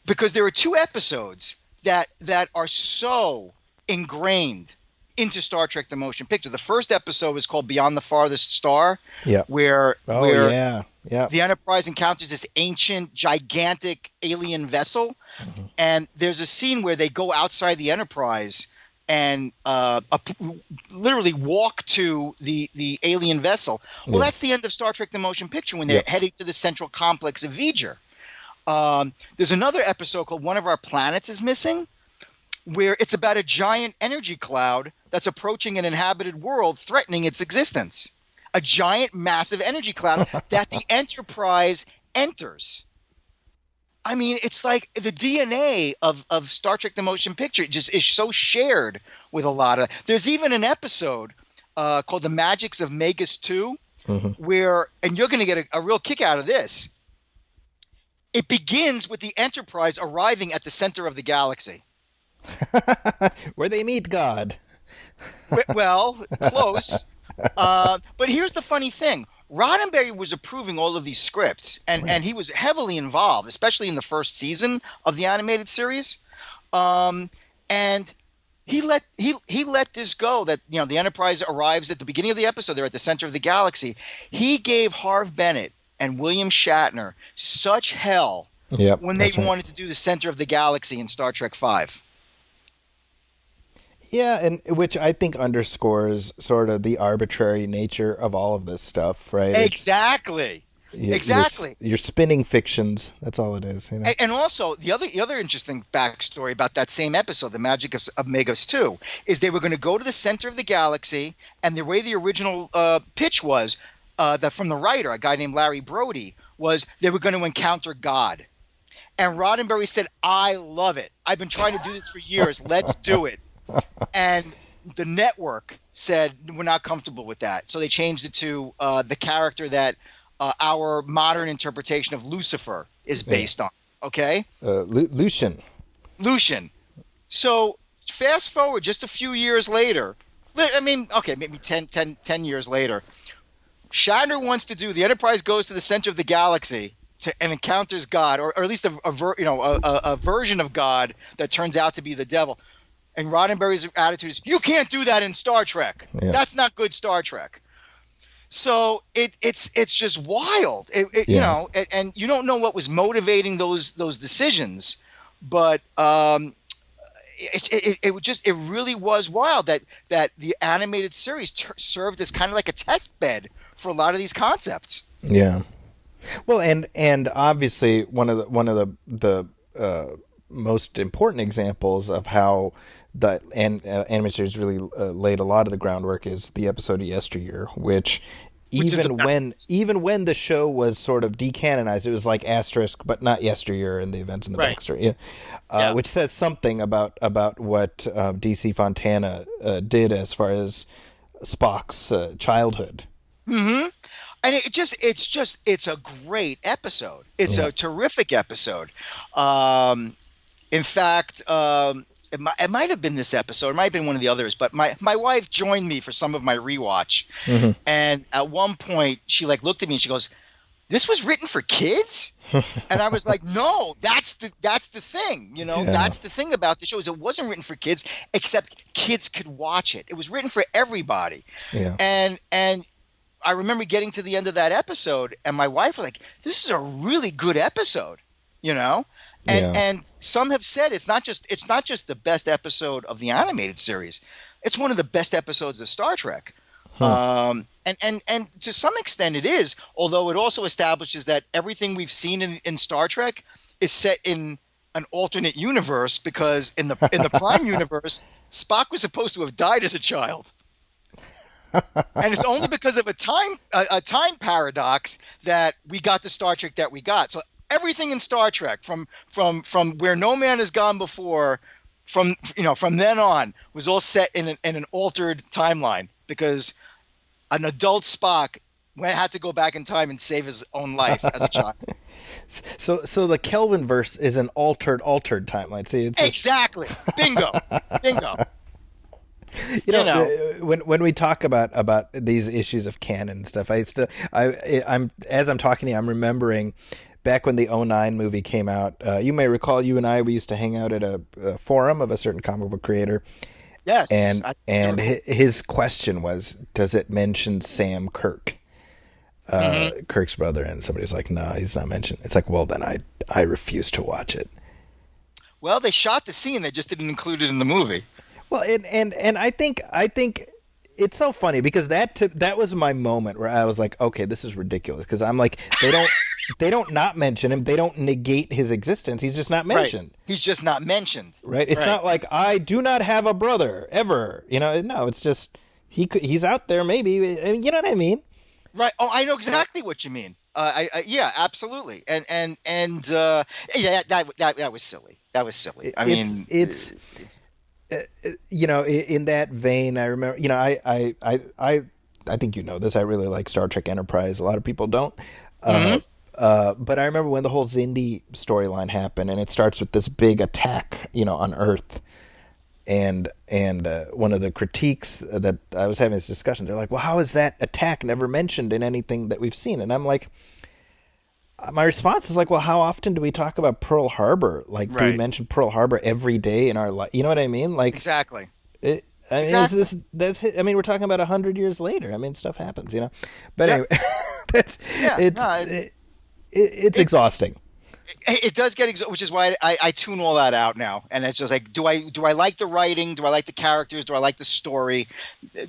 because there are two episodes that are so ingrained into Star Trek: The Motion Picture. The first episode is called Beyond the Farthest Star, Yeah. where Yeah. Yeah. the Enterprise encounters this ancient, gigantic alien vessel, and there's a scene where they go outside the Enterprise and literally walk to the alien vessel. Well, Yeah. that's the end of Star Trek: The Motion Picture when they're Yep. heading to the central complex of V'ger. There's another episode called One of Our Planets is Missing, where it's about a giant energy cloud that's approaching an inhabited world, threatening its existence. A giant, massive energy cloud that the Enterprise enters. I mean, it's like the DNA of Star Trek: The Motion Picture just is so shared with a lot of. There's even an episode called The Magics of Magus 2, where, and you're going to get a real kick out of this. It begins with the Enterprise arriving at the center of the galaxy. Where they meet God. Well, close. But here's the funny thing. Roddenberry was approving all of these scripts, and he was heavily involved, especially in the first season of the animated series. And he let this go, that the Enterprise arrives at the beginning of the episode. They're at the center of the galaxy. He gave Harv Bennett and William Shatner such hell when they wanted to do the center of the galaxy in Star Trek V. Yeah, and which I think underscores sort of the arbitrary nature of all of this stuff, right? Exactly. Exactly. You're spinning fictions. That's all it is. And also, the other interesting backstory about that same episode, The Magic of Magus 2, is they were going to go to the center of the galaxy, and the way the original pitch was, that from the writer, a guy named Larry Brody, was they were going to encounter God. And Roddenberry said, I love it. I've been trying to do this for years. Let's do it. And the network said, we're not comfortable with that. So they changed it to the character that our modern interpretation of Lucifer is based on. Okay? Lucian. So fast forward just a few years later. I mean, okay, maybe 10 years later. Shatner wants to do, the Enterprise goes to the center of the galaxy and encounters God, or at least a version of God that turns out to be the devil. And Roddenberry's attitude is, you can't do that in Star Trek. Yeah. That's not good Star Trek. So it's just wild. And you don't know what was motivating those decisions, but it really was wild that the animated series served as kind of like a test bed for a lot of these concepts. Yeah. Well, and obviously one of the most important examples of how the animated series really laid a lot of the groundwork is the episode of Yesteryear, which even when the show was sort of decanonized, it was like asterisk, but not Yesteryear in the events in the backstory, which says something about what DC Fontana did as far as Spock's childhood. Mm-hmm. And it's a great episode. It's a terrific episode. In fact, it might have been this episode. It might have been one of the others. But my wife joined me for some of my rewatch. Mm-hmm. And at one point, she looked at me and she goes, "This was written for kids?" And I was like, "No, that's the thing. That's the thing about the show is it wasn't written for kids, except kids could watch it. It was written for everybody." Yeah. And I remember getting to the end of that episode, and my wife was like, "This is a really good episode," you know. Yeah. And some have said it's not just the best episode of the animated series; it's one of the best episodes of Star Trek. And to some extent it is, although it also establishes that everything we've seen in Star Trek is set in an alternate universe, because in the Prime universe, Spock was supposed to have died as a child. And it's only because of a time paradox that we got the Star Trek that we got. So everything in Star Trek from where no man has gone before, from then on, was all set in an altered timeline, because an adult Spock had to go back in time and save his own life as a child. So the Kelvin verse is an altered timeline. See, it's exactly bingo. You know, when we talk about these issues of canon and stuff, I'm as I'm talking to you, I'm remembering back when the 2009 movie came out. You may recall, you and we used to hang out at a forum of a certain comic book creator. Yes, and his question was, does it mention Sam Kirk, Kirk's brother? And somebody's like, no, he's not mentioned. It's like, well, then I refuse to watch it. Well, they shot the scene, they just didn't include it in the movie. Well, and I think it's so funny, because that was my moment where I was like, okay, this is ridiculous, because I'm like, they don't not mention him, they don't negate his existence, he's just not mentioned. Right. He's just not mentioned. Right? It's not like, I do not have a brother ever. No, it's just he's out there maybe. You know what I mean? Right. Oh, I know exactly what you mean. Yeah, absolutely. And yeah, that was silly. That was silly. I mean, it's in that vein, I remember, I think you know this, I really like Star Trek Enterprise. A lot of people don't. But I remember when the whole Xindi storyline happened, and it starts with this big attack, on Earth. And one of the critiques that I was having this discussion, they're like, well, how is that attack never mentioned in anything that we've seen? And I'm like, my response is like, well, how often do we talk about Pearl Harbor? Like, do we mention Pearl Harbor every day in our life? You know what I mean? Like, exactly. Exactly. We're talking about 100 years later. I mean, stuff happens, But anyway, it's exhausting. It does get which is why I tune all that out now, and it's just like, do I like the writing? Do I like the characters? Do I like the story?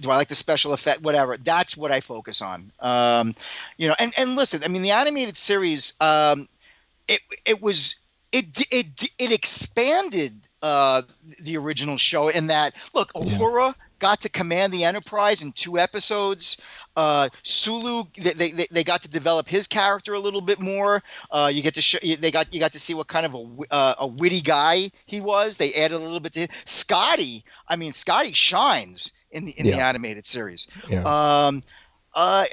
Do I like the special effect? Whatever. That's what I focus on. And listen, I mean, the animated series, it expanded the original show in that, look, Uhura got to command the Enterprise in 2 episodes. Sulu, they got to develop his character a little bit more. You got to see what kind of a witty guy he was. They added a little bit to Scotty. I mean, Scotty shines in the animated series. Yeah. I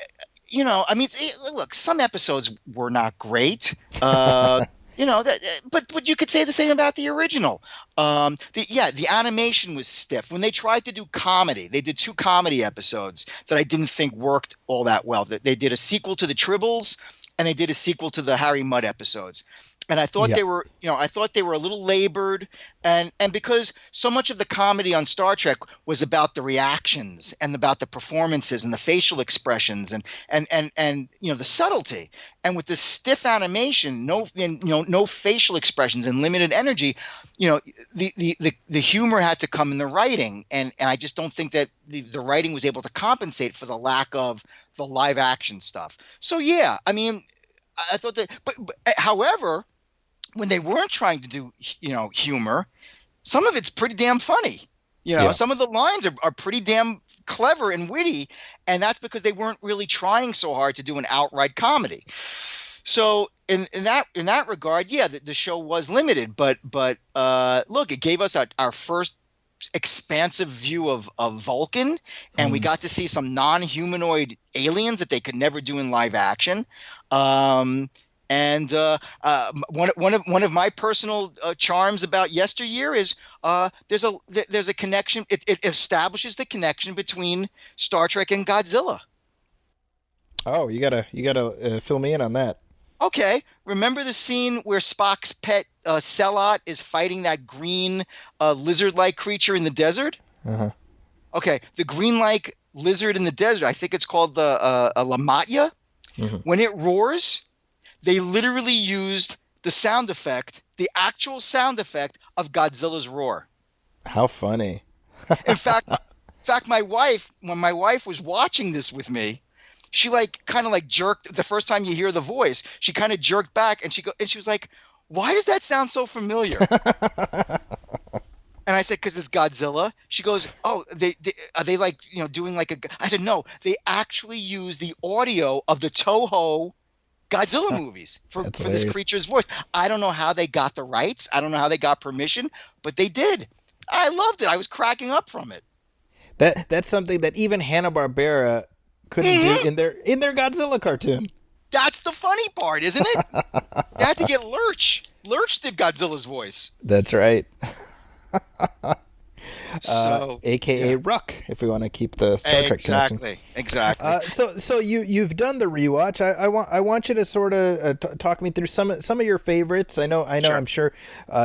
mean, look, some episodes were not great. But you could say the same about the original. The animation was stiff. When they tried to do comedy, they did 2 comedy episodes that I didn't think worked all that well. They did a sequel to the Tribbles, and they did a sequel to the Harry Mudd episodes. And I thought they were, a little labored, and because so much of the comedy on Star Trek was about the reactions and about the performances and the facial expressions and the subtlety. And with the stiff animation, no facial expressions and limited energy, the humor had to come in the writing, and I just don't think that the writing was able to compensate for the lack of the live action stuff. So yeah, I mean, I thought that, but however, when they weren't trying to do, humor, some of it's pretty damn funny. Some of the lines are pretty damn clever and witty, and that's because they weren't really trying so hard to do an outright comedy. So in that regard, yeah, the show was limited, but look, it gave us our first expansive view of Vulcan, and we got to see some non-humanoid aliens that they could never do in live action. And one of my personal charms about yesteryear is there's a connection. It establishes the connection between Star Trek and Godzilla. Oh, you gotta fill me in on that. Okay, remember the scene where Spock's pet Selot is fighting that green lizard-like creature in the desert? Uh-huh. Okay, the green-like lizard in the desert. I think it's called the a Lamatya. Mhm. When it roars, they literally used the sound effect, the actual sound effect of Godzilla's roar. How funny. In fact, my wife, when my wife was watching this with me, she like kind of like jerked the first time you hear the voice. She kind of jerked back, and she was like, "Why does that sound so familiar?" And I said, "Because it's Godzilla." She goes, "Oh, they are they like doing like a?" I said, "No, they actually use the audio of the Toho Godzilla movies for That's this hilarious. creature's voice. I don't know how they got the rights. I don't know how they got permission, but they did. I loved it. I was cracking up from it. That's something that even Hanna-Barbera couldn't do Mhm. in their Godzilla cartoon. That's the funny part, isn't it? You had to get Lurch. Lurch did Godzilla's voice. That's right. So, AKA yeah. Ruck, if we want to keep the Star Trek connection. Exactly. So you've done the rewatch. I want you to sort of talk me through some of your favorites. I know. Sure. I'm sure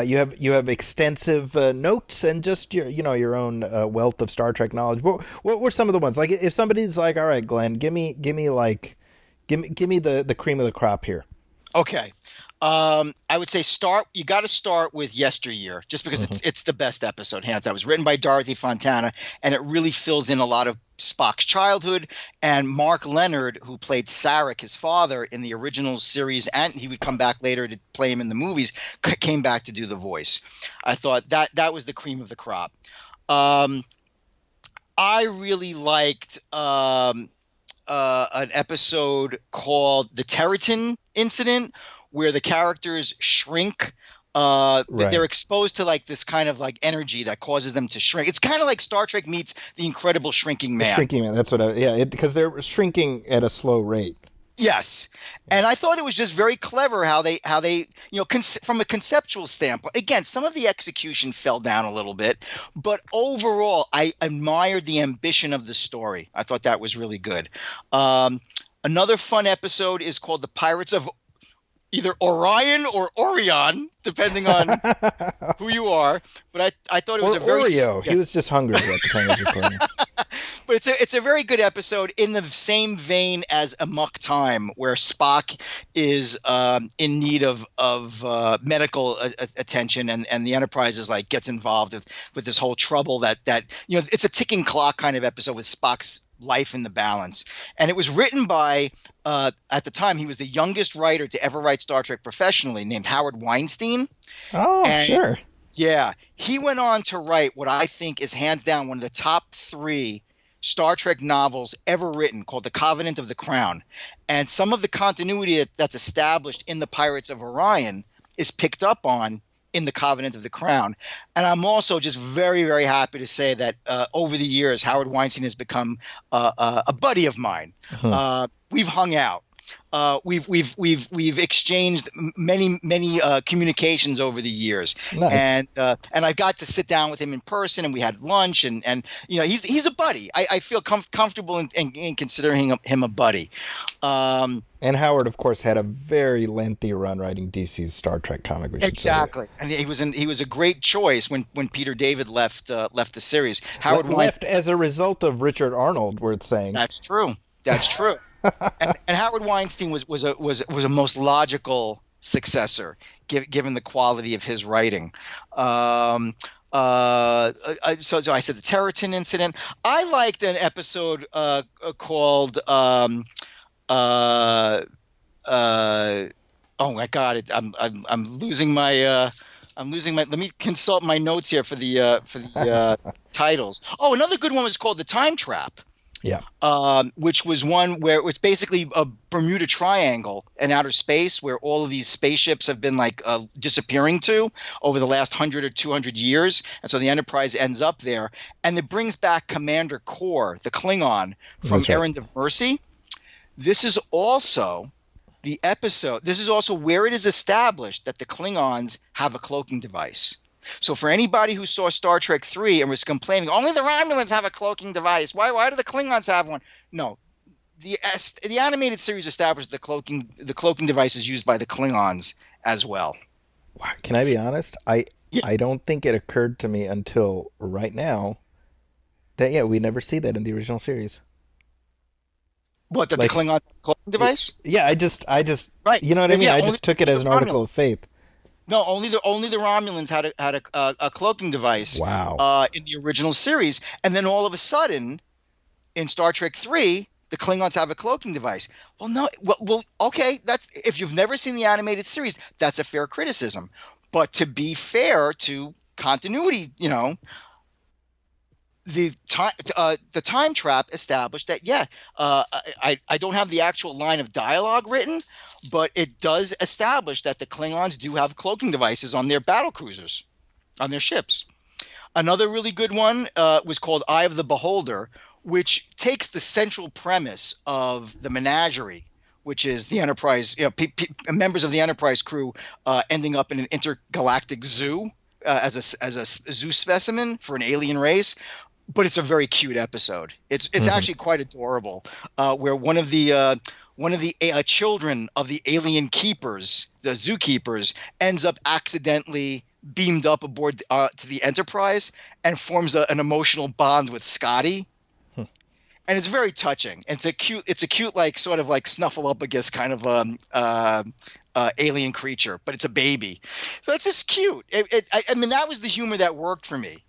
you have extensive notes and just your own wealth of Star Trek knowledge. What were some of the ones? Like if somebody's like, all right, Glenn, give me the cream of the crop here. Okay. I would say you got to start with Yesteryear, just because it's the best episode, hands down. It was written by Dorothy Fontana, and it really fills in a lot of Spock's childhood. And Mark Leonard, who played Sarek, his father, in the original series, and he would come back later to play him in the movies, came back to do the voice. I thought that was the cream of the crop. I really liked an episode called The Territon Incident, where the characters shrink. Right. They're exposed to like this kind of like energy that causes them to shrink. It's kind of like Star Trek meets The Incredible Shrinking Man. Shrinking Man. That's what because they're shrinking at a slow rate. Yes. And I thought it was just very clever how they from a conceptual standpoint. Again, some of the execution fell down a little bit, but overall I admired the ambition of the story. I thought that was really good. Another fun episode is called The Pirates of either Orion or Orion, depending on who you are. But I thought it was a very Oreo. He was just hungry at the time he was recording. But it's a very good episode in the same vein as Amok Time, where Spock is in need of medical attention, and the Enterprise is like gets involved with this whole trouble that it's a ticking clock kind of episode with Spock's life in the balance. And it was written by at the time he was the youngest writer to ever write Star Trek professionally, named Howard Weinstein. Oh, sure. Yeah, he went on to write what I think is hands down one of the top 3 Star Trek novels ever written, called The Covenant of the Crown. And some of the continuity that's established in The Pirates of Orion is picked up on in The Covenant of the Crown. And I'm also just very, very happy to say that over the years, Howard Weinstein has become a buddy of mine. We've hung out. We've exchanged many communications over the years. Nice. And I got to sit down with him in person, and we had lunch, and he's a buddy. I feel comfortable in considering him a buddy. And Howard, of course, had a very lengthy run writing DC's Star Trek comic. Exactly, and he was a great choice when Peter David left the series. Howard left as a result of Richard Arnold. Worth saying. That's true. And Howard Weinstein was a most logical successor, given the quality of his writing. So I said the Territon Incident. I liked an episode called oh my God, I'm losing my let me consult my notes here for the titles. Oh, another good one was called The Time Trap. Yeah. Which was one where it's basically a Bermuda Triangle in outer space, where all of these spaceships have been like disappearing to over the last 100 or 200 years. And so the Enterprise ends up there, and it brings back Commander Kor, the Klingon, from That's right. Errand of Mercy. This is also the episode. This is also where it is established that the Klingons have a cloaking device. So for anybody who saw Star Trek 3 and was complaining, only the Romulans have a cloaking device. Why do the Klingons have one? No. The animated series established the cloaking device is used by the Klingons as well. Can I be honest? I don't think it occurred to me until right now We never see that in the original series. What, that the Like, Klingon cloaking device? yeah, I just, Right. you know what I Well, mean? yeah, I only just took it the as an Romulans. article of faith. No, only the Romulans had a cloaking device Wow. in the original series, and then all of a sudden in Star Trek 3, the Klingons have a cloaking device. Well, no, okay, that's if you've never seen the animated series, that's a fair criticism. But to be fair to continuity, the time trap established that I don't have the actual line of dialogue written, but it does establish that the Klingons do have cloaking devices on their battle cruisers, on their ships. Another really good one was called Eye of the Beholder, which takes the central premise of the menagerie, which is the Enterprise, members of the Enterprise crew ending up in an intergalactic zoo as a zoo specimen for an alien race. But it's a very cute episode. It's actually quite adorable, where one of the children of the alien keepers, the zookeepers, ends up accidentally beamed up aboard to the Enterprise and forms an emotional bond with Scotty. And it's very touching. And it's a cute like sort of like Snuffleupagus kind of alien creature, but it's a baby. So it's just cute. I mean, that was the humor that worked for me,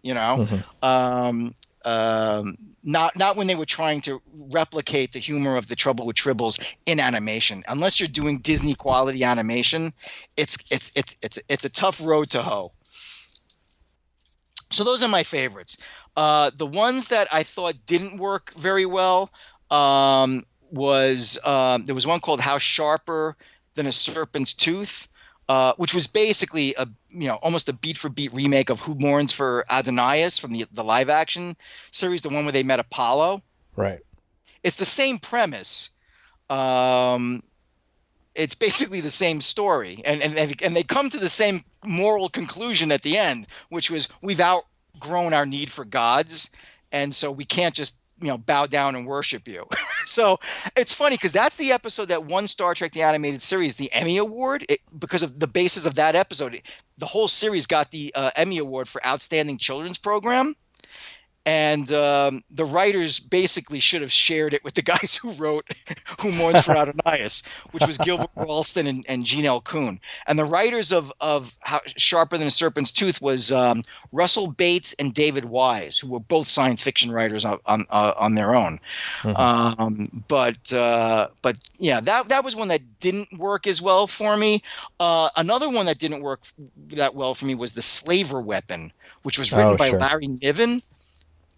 not when they were trying to replicate the humor of the Trouble with Tribbles in animation. Unless you're doing Disney quality animation, it's a tough road to hoe. So those are my favorites. The ones that I thought didn't work very well was there was one called How Sharper Than a Serpent's Tooth, which was basically almost a beat for beat remake of Who Mourns for Adonais from the live action series, the one where they met Apollo. Right. It's the same premise. It's basically the same story, and they come to the same moral conclusion at the end, which was we've outgrown our need for gods, and so we can't just bow down and worship you. So it's funny because that's the episode that won Star Trek the Animated Series the Emmy Award because of the basis of that episode. The whole series got the Emmy Award for Outstanding Children's Program. And the writers basically should have shared it with the guys who wrote Who Mourns for Adonais, which was Gilbert Ralston and Gene L. Kuhn. And the writers of How Sharper Than a Serpent's Tooth was Russell Bates and David Wise, who were both science fiction writers on their own. Mm-hmm. But yeah, that was one that didn't work as well for me. Another one that didn't work that well for me was The Slaver Weapon, which was written by Larry Niven.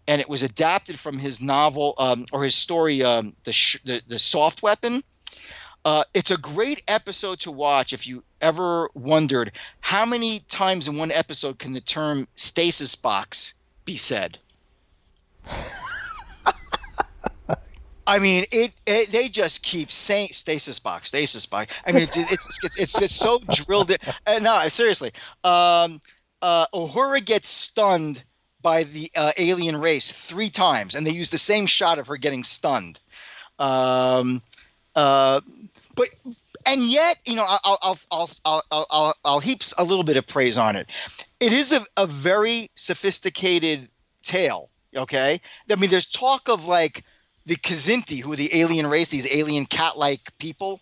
And it was adapted from his novel or his story, the Soft Weapon. It's a great episode to watch if you ever wondered how many times in one episode can the term stasis box be said. I mean, they just keep saying stasis box, stasis box. I mean, it's just so drilled in. No, seriously. Uhura gets stunned by the alien race 3 times, and they use the same shot of her getting stunned. But yet, I'll heap a little bit of praise on it. It is a very sophisticated tale. Okay, I mean, there's talk of like the Kzinti, who are the alien race, these alien cat-like people.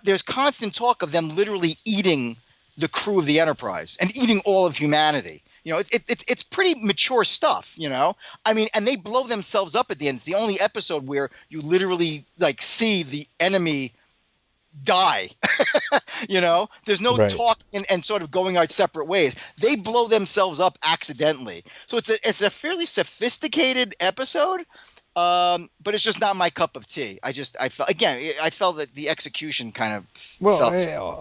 There's constant talk of them literally eating the crew of the Enterprise and eating all of humanity. It's pretty mature stuff, I mean, and they blow themselves up at the end. It's the only episode where you literally like see the enemy die. There's no talking and sort of going our separate ways. They blow themselves up accidentally. So it's a fairly sophisticated episode, but it's just not my cup of tea. I felt that the execution kind of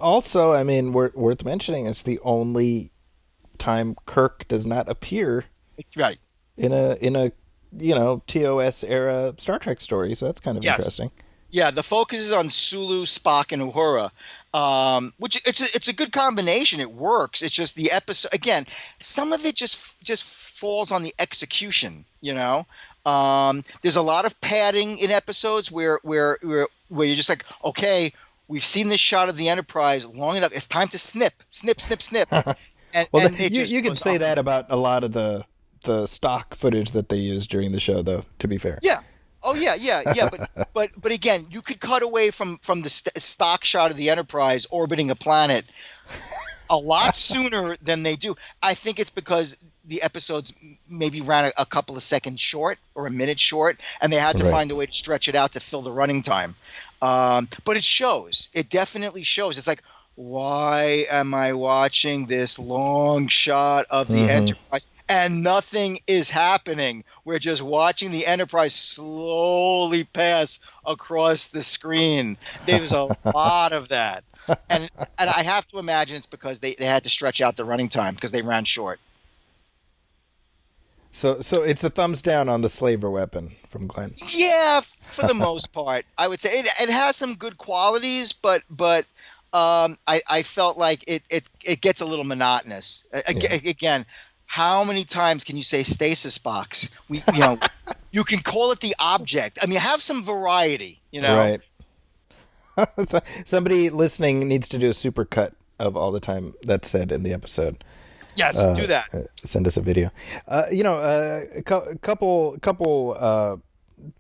also, I mean, worth mentioning, it's the only time Kirk does not appear in a TOS era Star Trek story, so that's kind of interesting. Yeah, the focus is on Sulu, Spock, and Uhura, which it's a good combination. It works. It's just the episode again. Some of it just falls on the execution. There's a lot of padding in episodes where you're just like, okay, we've seen this shot of the Enterprise long enough. It's time to snip. You can say that about a lot of the the stock footage that they used during the show, though. To be fair. Yeah. Oh yeah. But again, you could cut away from the stock shot of the Enterprise orbiting a planet a lot sooner than they do. I think it's because the episodes maybe ran a couple of seconds short or a minute short, and they had to find a way to stretch it out to fill the running time. But it shows. It definitely shows. It's like, why am I watching this long shot of the Enterprise and nothing is happening? We're just watching the Enterprise slowly pass across the screen. There's a lot of that. And I have to imagine it's because they had to stretch out the running time because they ran short. So it's a thumbs down on the slaver weapon from Glenn. Yeah, for the most part. I would say it has some good qualities, but I felt like it gets a little monotonous. Again, how many times can you say stasis box? You can call it the object. I mean, have some variety, Right. Somebody listening needs to do a supercut of all the time that's said in the episode. Yes, do that. Send us a video. A couple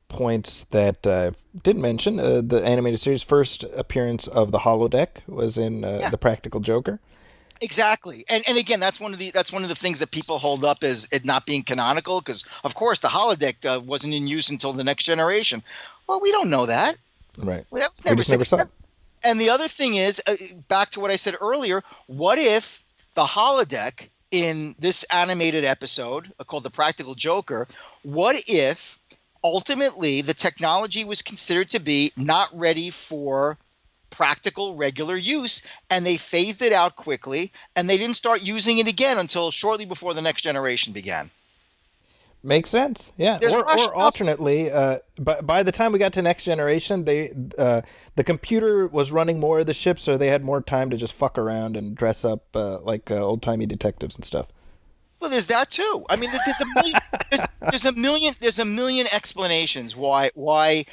points that didn't mention. The animated series first appearance of the holodeck was in the Practical Joker. Exactly, and again, that's one of the things that people hold up as it not being canonical, because of course the holodeck wasn't in use until the Next Generation. Well, we don't know that. Right. Well, that was We just never saw it. And the other thing is, back to what I said earlier, what if the holodeck in this animated episode called The Practical Joker, what if ultimately the technology was considered to be not ready for practical regular use, and they phased it out quickly, and they didn't start using it again until shortly before the Next Generation began? Makes sense, yeah. Or alternately, by the time we got to Next Generation, the computer was running more of the ship, so they had more time to just fuck around and dress up like old-timey detectives and stuff. Well, there's that too. I mean, there's a million explanations why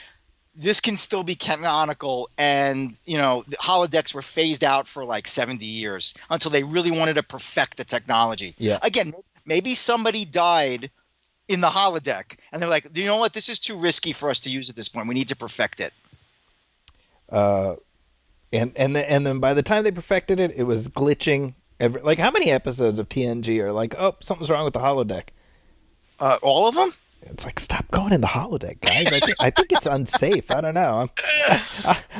this can still be canonical, and the holodecks were phased out for like 70 years until they really wanted to perfect the technology. Yeah. Again, maybe somebody died in the holodeck, and they're like, you know what, this is too risky for us to use at this point. We need to perfect it. And then by the time they perfected it, it was glitching. Like, how many episodes of TNG are like, oh, something's wrong with the holodeck? All of them? It's like, stop going in the holodeck, guys. I think it's unsafe. I don't know.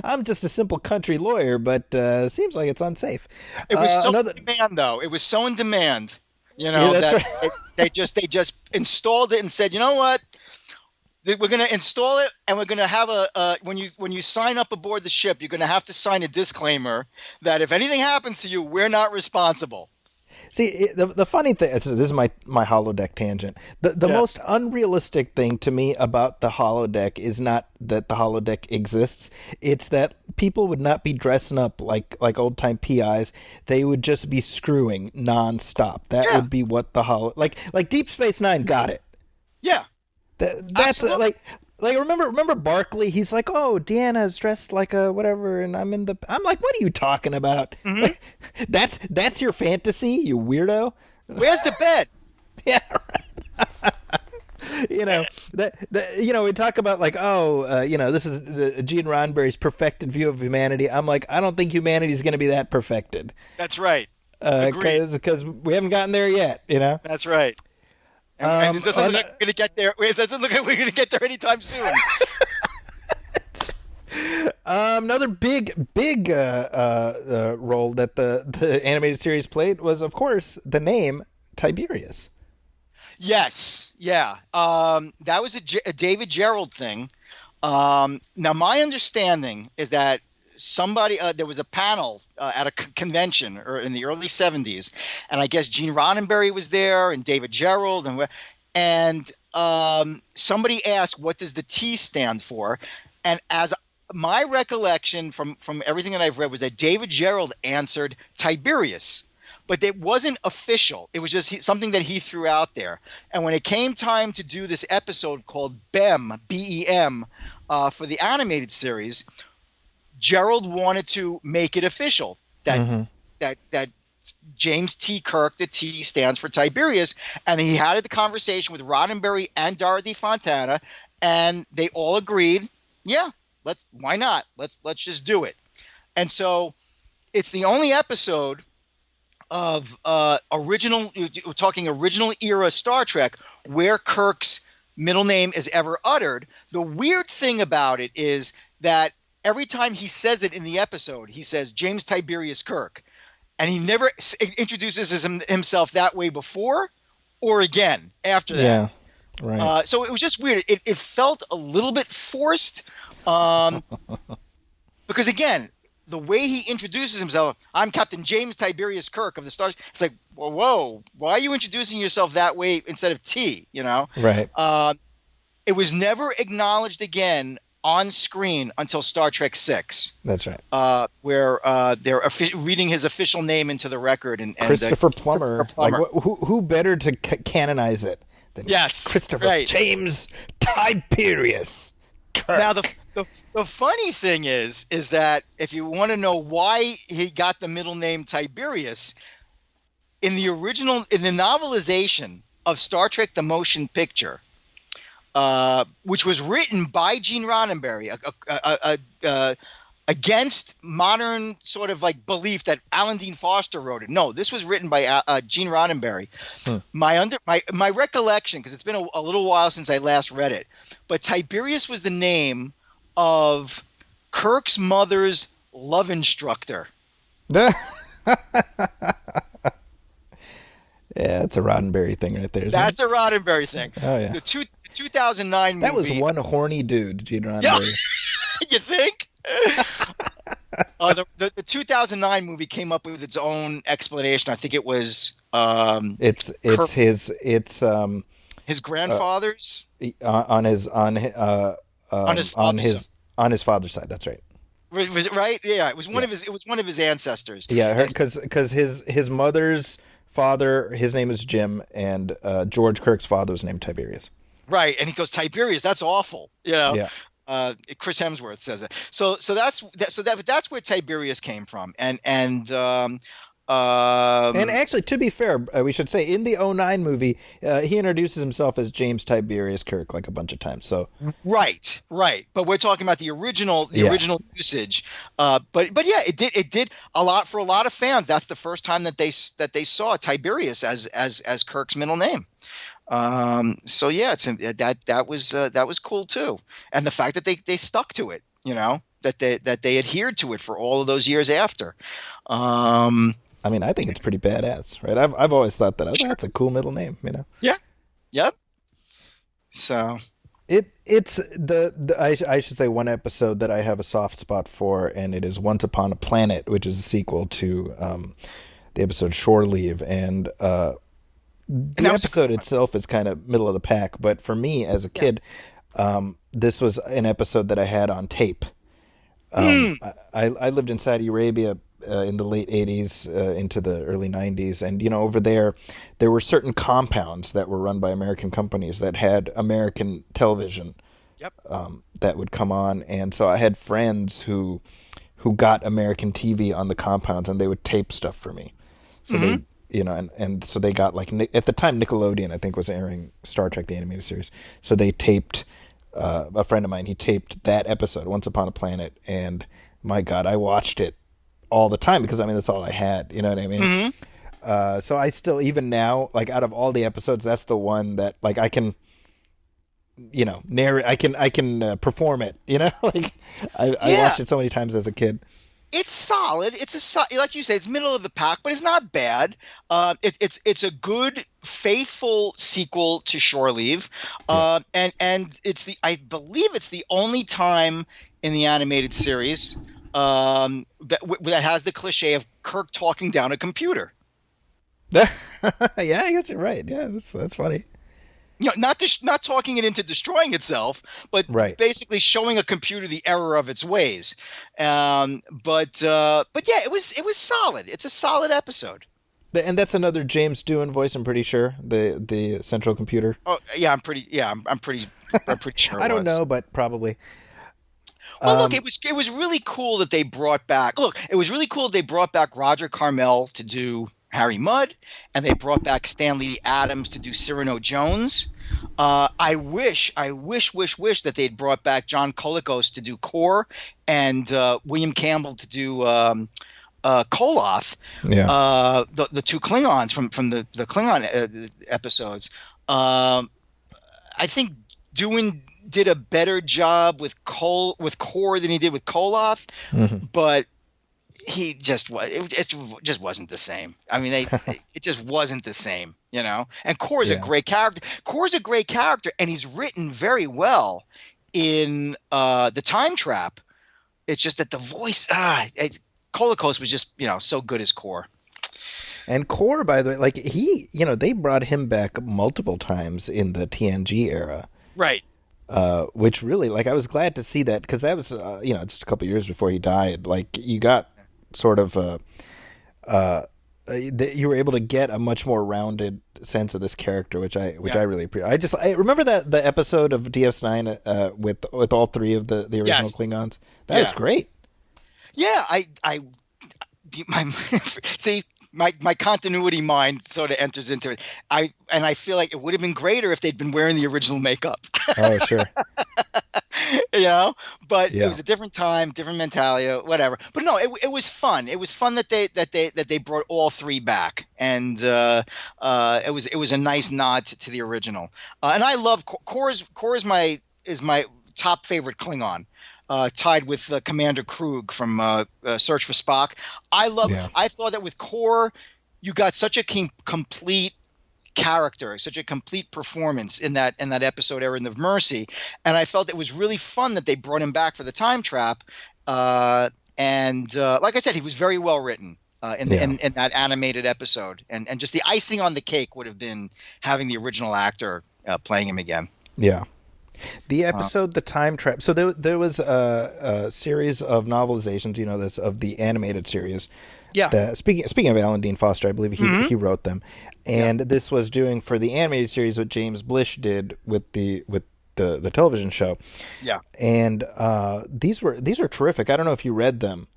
I'm just a simple country lawyer, but it seems like it's unsafe. It was in demand, though. It was so in demand. Right. they just installed it and said, you know what? We're going to install it, and we're going to have when you sign up aboard the ship, you're going to have to sign a disclaimer that if anything happens to you, we're not responsible. See, the funny thing, this is my holodeck tangent. The most unrealistic thing to me about the holodeck is not that the holodeck exists. It's that people would not be dressing up like old time PIs. They would just be screwing nonstop. That would be what the like Deep Space Nine got it. Yeah, that's like remember Barkley? He's like, oh, Deanna's dressed like a whatever, and I'm like, what are you talking about? Mm-hmm. Like, that's your fantasy, you weirdo. Where's the bed? Yeah, right. We talk about like, this is Gene Roddenberry's perfected view of humanity. I'm like, I don't think humanity is going to be that perfected. That's right. Because we haven't gotten there yet. That's right. And it doesn't look like we're going to get there. It doesn't look like we're going to get there anytime soon. Another big role that the animated series played was, of course, the name Tiberius. Yes, yeah. That was a David Gerald thing. Now, my understanding is that there was a panel at a convention or in the early 70s, and I guess Gene Roddenberry was there and David Gerald, and somebody asked, what does the T stand for? And as my recollection from everything that I've read was that David Gerald answered Tiberius, but it wasn't official. It was just something that he threw out there. And when it came time to do this episode called BEM, B-E-M, for the animated series, Gerald wanted to make it official that James T. Kirk. The T stands for Tiberius, and he had the conversation with Roddenberry and Dorothy Fontana, and they all agreed, yeah, why not? Let's just do it. And so it's the only episode of original era Star Trek where Kirk's middle name is ever uttered. The weird thing about it is that every time he says it in the episode, he says James Tiberius Kirk, and he never introduces himself that way before or again after that. Yeah, right. So it was just weird. It felt a little bit forced, because again, the way he introduces himself, I'm Captain James Tiberius Kirk of the Stars. It's like, whoa, why are you introducing yourself that way instead of T? Right. It was never acknowledged again on screen until Star Trek VI. That's right. Where they're reading his official name into the record. And Christopher Plummer. Like, who better to canonize it than Christopher James Tiberius Kirk? Now, the funny thing is that if you want to know why he got the middle name Tiberius, in the novelization of Star Trek: The Motion Picture, which was written by Gene Roddenberry, against modern sort of like belief that Alan Dean Foster wrote it. No, this was written by Gene Roddenberry. My recollection, because it's been a little while since I last read it, but Tiberius was the name of Kirk's mother's love instructor. Yeah, it's a Roddenberry thing right there. That's a Roddenberry thing. Oh yeah. The 2009 movie. That was one horny dude, Gene Roddenberry. Yeah. You think? The 2009 movie came up with its own explanation. I think it was it's his grandfather's on his father's side. That's right. Was it right? Yeah, it was one of his ancestors. Yeah, because his mother's father, his name is Jim, and George Kirk's father was named Tiberius. Right, and he goes, Tiberius, that's awful. Yeah. Chris Hemsworth says it. So that's where Tiberius came from, and actually, to be fair, we should say in the 2009 movie, he introduces himself as James Tiberius Kirk like a bunch of times. So right. But we're talking about the original usage. But yeah, it did a lot for a lot of fans. That's the first time that they saw Tiberius as Kirk's middle name. So yeah, that was cool too, and the fact that they stuck to it, that they adhered to it for all of those years after. I mean, I think it's pretty badass, right? I've always thought that that's a cool middle name, Yeah. Yep. So it's I should say one episode that I have a soft spot for, and it is Once Upon a Planet, which is a sequel to the episode Shore Leave, and the episode itself is kind of middle of the pack, but for me as a kid, this was an episode that I had on tape. I lived in Saudi Arabia in the late 80s into the early 90s, and over there were certain compounds that were run by American companies that had American television that would come on, and so I had friends who got American TV on the compounds, and they would tape stuff for me. So they and so they got, like, at the time Nickelodeon I think was airing Star Trek the Animated Series, so they taped a friend of mine, he taped that episode, Once Upon a Planet, and my God, I watched it all the time because that's all I had. You know what I mean? So I still, even now, like, out of all the episodes, that's the one that, like, I can, narrate. I can perform it. Like I watched it so many times as a kid. It's solid. Like you say, it's middle of the pack, but it's not bad. It's a good, faithful sequel to Shore Leave, and I believe it's the only time in the animated series that has the cliche of Kirk talking down a computer. Yeah, I guess you're right. Yeah, that's funny. Not talking it into destroying itself, but basically showing a computer the error of its ways. But yeah, it was solid. It's a solid episode. And that's another James Doohan voice, I'm pretty sure. The central computer. Oh yeah, I'm pretty sure. I don't know, but probably. Well, look, it was really cool that they brought back. Look, it was really cool that they brought back Roger Carmel to do Harry Mudd, and they brought back Stanley Adams to do Cyrano Jones. I wish that they'd brought back John Colicos to do Kor and William Campbell to do Koloth. Yeah. The two Klingons from the Klingon episodes. I think Doohan did a better job with Kor than he did with Koloth, but it just wasn't the same. I mean, it just wasn't the same, you know. And Kor's a great character. Kor's a great character, and he's written very well in The Time Trap. It's just that the voice, Colicos was just, you know, so good as Kor. And Kor, by the way, like they brought him back multiple times in the TNG era, right? Which really, like, I was glad to see that, because that was, just a couple of years before he died. Like, you got sort of you were able to get a much more rounded sense of this character, which I really appreciate. I remember that the episode of DS9 with all three of the original Klingons. That was great. Yeah, my continuity mind sort of enters into it. I feel like it would have been greater if they'd been wearing the original makeup. Oh, sure. You know, but it was a different time, different mentality, whatever. But no, it was fun. It was fun that they brought all three back, and it was a nice nod to the original. And I love Kor is my top favorite Klingon. Tied with Commander Krug from Search for Spock. I thought that with Kor, you got such a complete character, such a complete performance in that episode, Errand of Mercy, and I felt it was really fun that they brought him back for the Time Trap. And like I said, he was very well written in that animated episode, and just the icing on the cake would have been having the original actor playing him again. Yeah. The episode, The Time Trap. So there was a series of novelizations, this of the animated series. Yeah. Speaking of Alan Dean Foster, I believe he wrote them, and this was doing for the animated series what James Blish did with the television show. Yeah. And these are terrific. I don't know if you read them.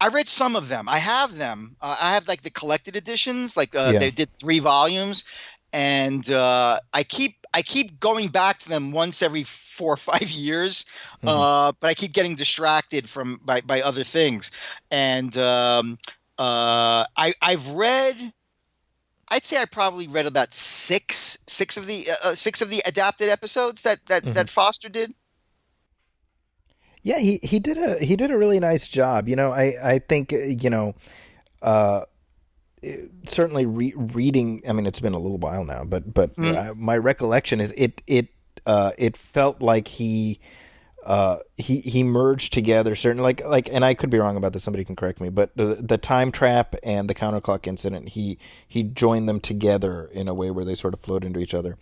I read some of them. I have them. I have like the collected editions. Like they did 3 volumes. And I keep going back to them once every 4 or 5 years, but I keep getting distracted by other things. And I've read, I'd say I probably read about six of the adapted episodes that Foster did. Yeah, he did a really nice job. I think certainly reading. I mean, it's been a little while now, but my recollection is it felt like he merged together certain like, and I could be wrong about this. Somebody can correct me, but the Time Trap and the Counterclock Incident, he joined them together in a way where they sort of flowed into each other.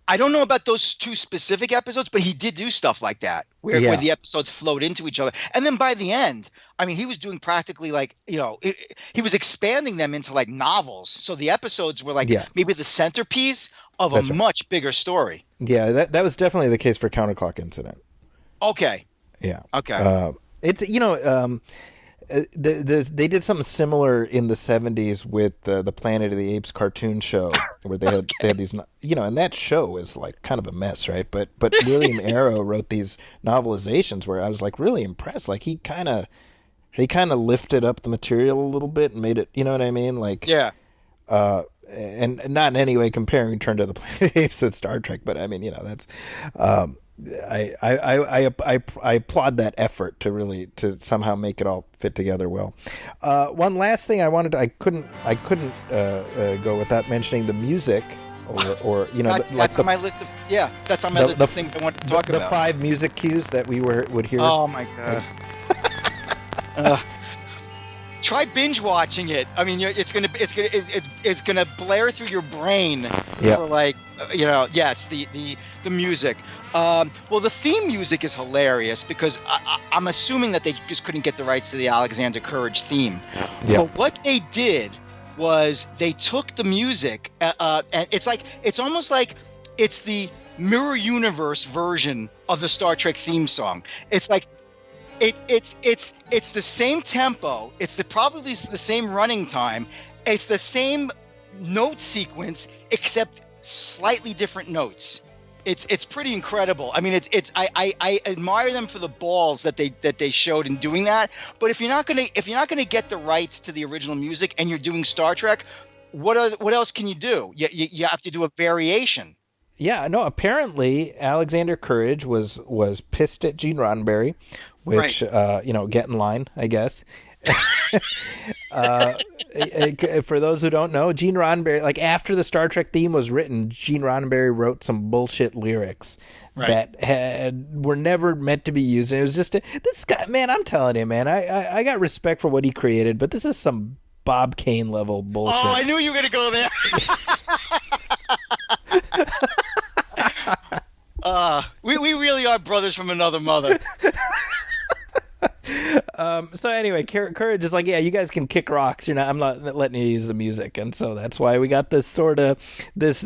I don't know about those 2 specific episodes, but he did do stuff like that where the episodes flowed into each other. And then by the end, I mean, he was doing practically like, he was expanding them into like novels. So the episodes were like maybe the centerpiece of a much bigger story. Yeah, that was definitely the case for Counterclock Incident. Okay. Yeah. Okay. It's, they did something similar in the 70s with the Planet of the Apes cartoon show, where they had these, and that show was like kind of a mess, right? But William Arrow wrote these novelizations where I was like really impressed. Like he kind of lifted up the material a little bit and made it, you know what I mean? Like and not in any way comparing Return to the Planet of the Apes with Star Trek, but I mean, that's. I applaud that effort to somehow make it all fit together well. One last thing I couldn't go without mentioning the music, or that's on my list of that's on my list of things I want to talk about. The 5 music cues that we would hear. Oh my god. Try binge watching it. I mean, it's gonna blare through your brain for like the music. Well, the theme music is hilarious because I'm assuming that they just couldn't get the rights to the Alexander Courage theme. But what they did was they took the music, and it's almost like it's the mirror universe version of the Star Trek theme song. It's like it's the same tempo. It's probably the same running time. It's the same note sequence, except slightly different notes. It's pretty incredible. I mean, I admire them for the balls that they showed in doing that. But if you're not gonna get the rights to the original music and you're doing Star Trek, what else can you do? You have to do a variation. Yeah, no. Apparently, Alexander Courage was pissed at Gene Roddenberry, which Right. Get in line, I guess. For those who don't know, Gene Roddenberry, like after the Star Trek theme was written, Gene Roddenberry wrote some bullshit lyrics Right. that were never meant to be used. And it was just this guy, man. I'm telling you, man. I got respect for what he created, but this is some Bob Kane level bullshit. Oh, I knew you were gonna go there. We really are brothers from another mother. So anyway, Courage is like, yeah, you guys can kick rocks. I'm not letting you use the music, and so that's why we got this sort of this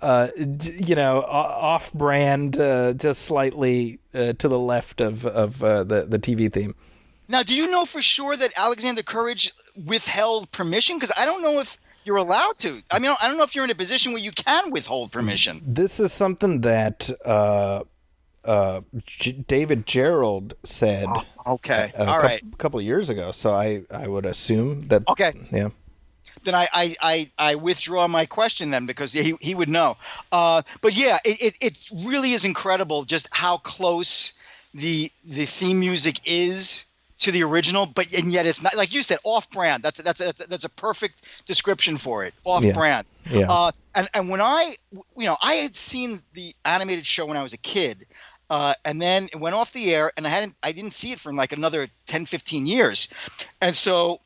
off-brand, just slightly to the left of the TV theme. Now, do you know for sure that Alexander Courage withheld permission? Because I don't know if you're allowed to. I mean, I don't know if you're in a position where you can withhold permission. This is something that David Gerald said. Okay, all right. A couple of years ago. So I would assume that. Okay. Yeah. Then I withdraw my question then, because he would know. But yeah, it really is incredible just how close the theme music is to the original, and yet it's not, like you said, off-brand. That's a perfect description for it. Off-brand. Yeah. And when I had seen the animated show when I was a kid, and then it went off the air, and I didn't see it for like another 10, 15 years, and so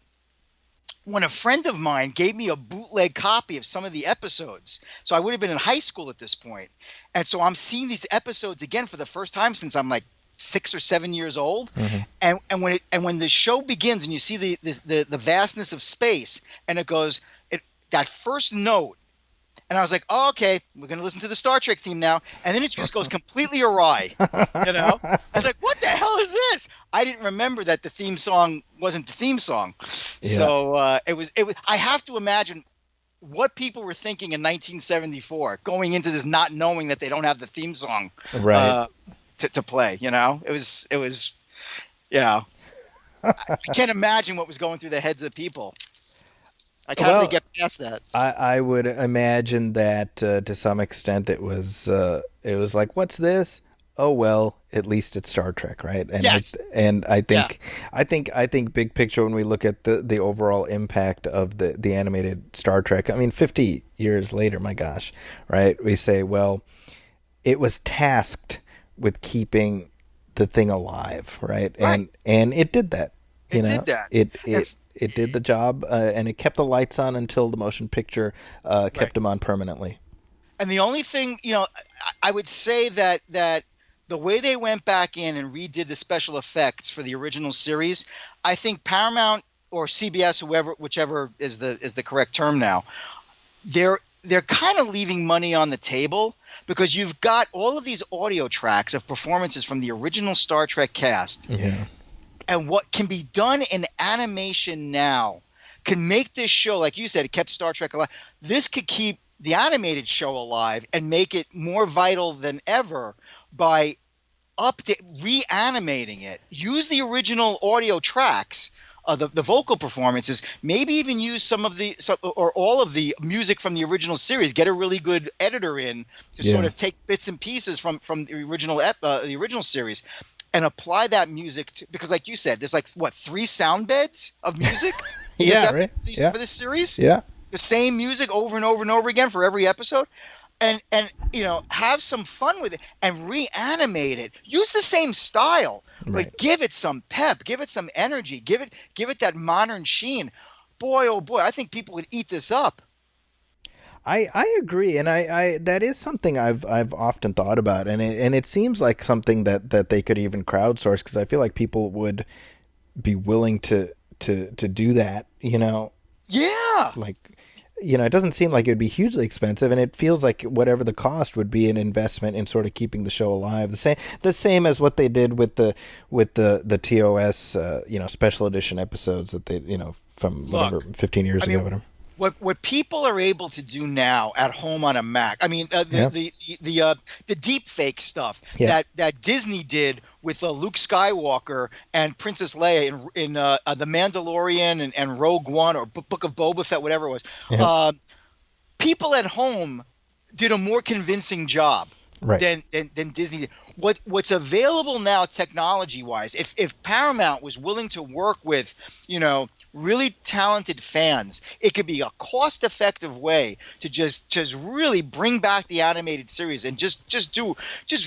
when a friend of mine gave me a bootleg copy of some of the episodes, so I would have been in high school at this point, and so I'm seeing these episodes again for the first time since I'm like 6 or 7 years old. Mm-hmm. And when the show begins and you see the vastness of space, and it goes that first note, and I was like, oh, okay, we're going to listen to the Star Trek theme now. And then it just goes completely awry, I was like, what the hell is this? I didn't remember that the theme song wasn't the theme song. Yeah. So it was. I have to imagine what people were thinking in 1974 going into this, not knowing that they don't have the theme song Right. to play. It was, yeah. I can't imagine what was going through the heads of the people. I can't really get past that. I would imagine that to some extent it was like, what's this? Oh well, at least it's Star Trek, right? And yes. I think big picture, when we look at the overall impact of the animated Star Trek, I mean, 50 years later, my gosh, right? We say, well, it was tasked with keeping the thing alive, right? Right. And it did that. It did that. It did the job, and it kept the lights on until the motion picture kept them on permanently. And the only thing, I would say that the way they went back in and redid the special effects for the original series, I think Paramount or CBS, whichever is the correct term now, they're kind of leaving money on the table, because you've got all of these audio tracks of performances from the original Star Trek cast. Yeah. And what can be done in animation now can make this show, like you said, it kept Star Trek alive. This could keep the animated show alive and make it more vital than ever by reanimating it. Use the original audio tracks, the vocal performances, maybe even use some of or all of the music from the original series. Get a really good editor in to sort of take bits and pieces from the original series, and apply that music to, because like you said, there's like 3 sound beds of music for this series. Yeah. The same music over and over and over again for every episode. And have some fun with it and reanimate it. Use the same style, but give it some pep, give it some energy, give it that modern sheen. Boy, oh boy, I think people would eat this up. I agree, and I that is something I've often thought about, and it seems like something that they could even crowdsource, because I feel like people would be willing to do that, Yeah. like, it doesn't seem like it would be hugely expensive, and it feels like whatever the cost would be an investment in sort of keeping the show alive. The same as what they did with the TOS, special edition episodes that they, from whatever 15 years ago. Whatever. What people are able to do now at home on a Mac, the deep fake stuff that Disney did with Luke Skywalker and Princess Leia in The Mandalorian and Rogue One or Book of Boba Fett, whatever it was. People at home did a more convincing job. Right. Than Disney did. What's available now technology-wise, if Paramount was willing to work with, really talented fans, it could be a cost-effective way to just really bring back the animated series and just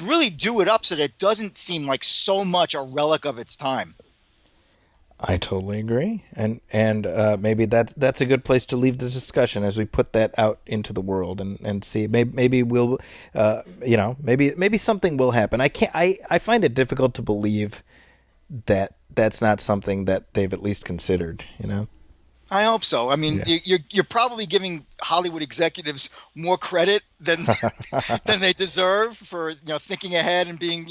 really do it up so that it doesn't seem like so much a relic of its time. I totally agree, and maybe that's a good place to leave this discussion as we put that out into the world and see maybe we'll maybe something will happen. I find it difficult to believe that that's not something that they've at least considered. I hope so. I mean, you're probably giving Hollywood executives more credit than they deserve for thinking ahead and being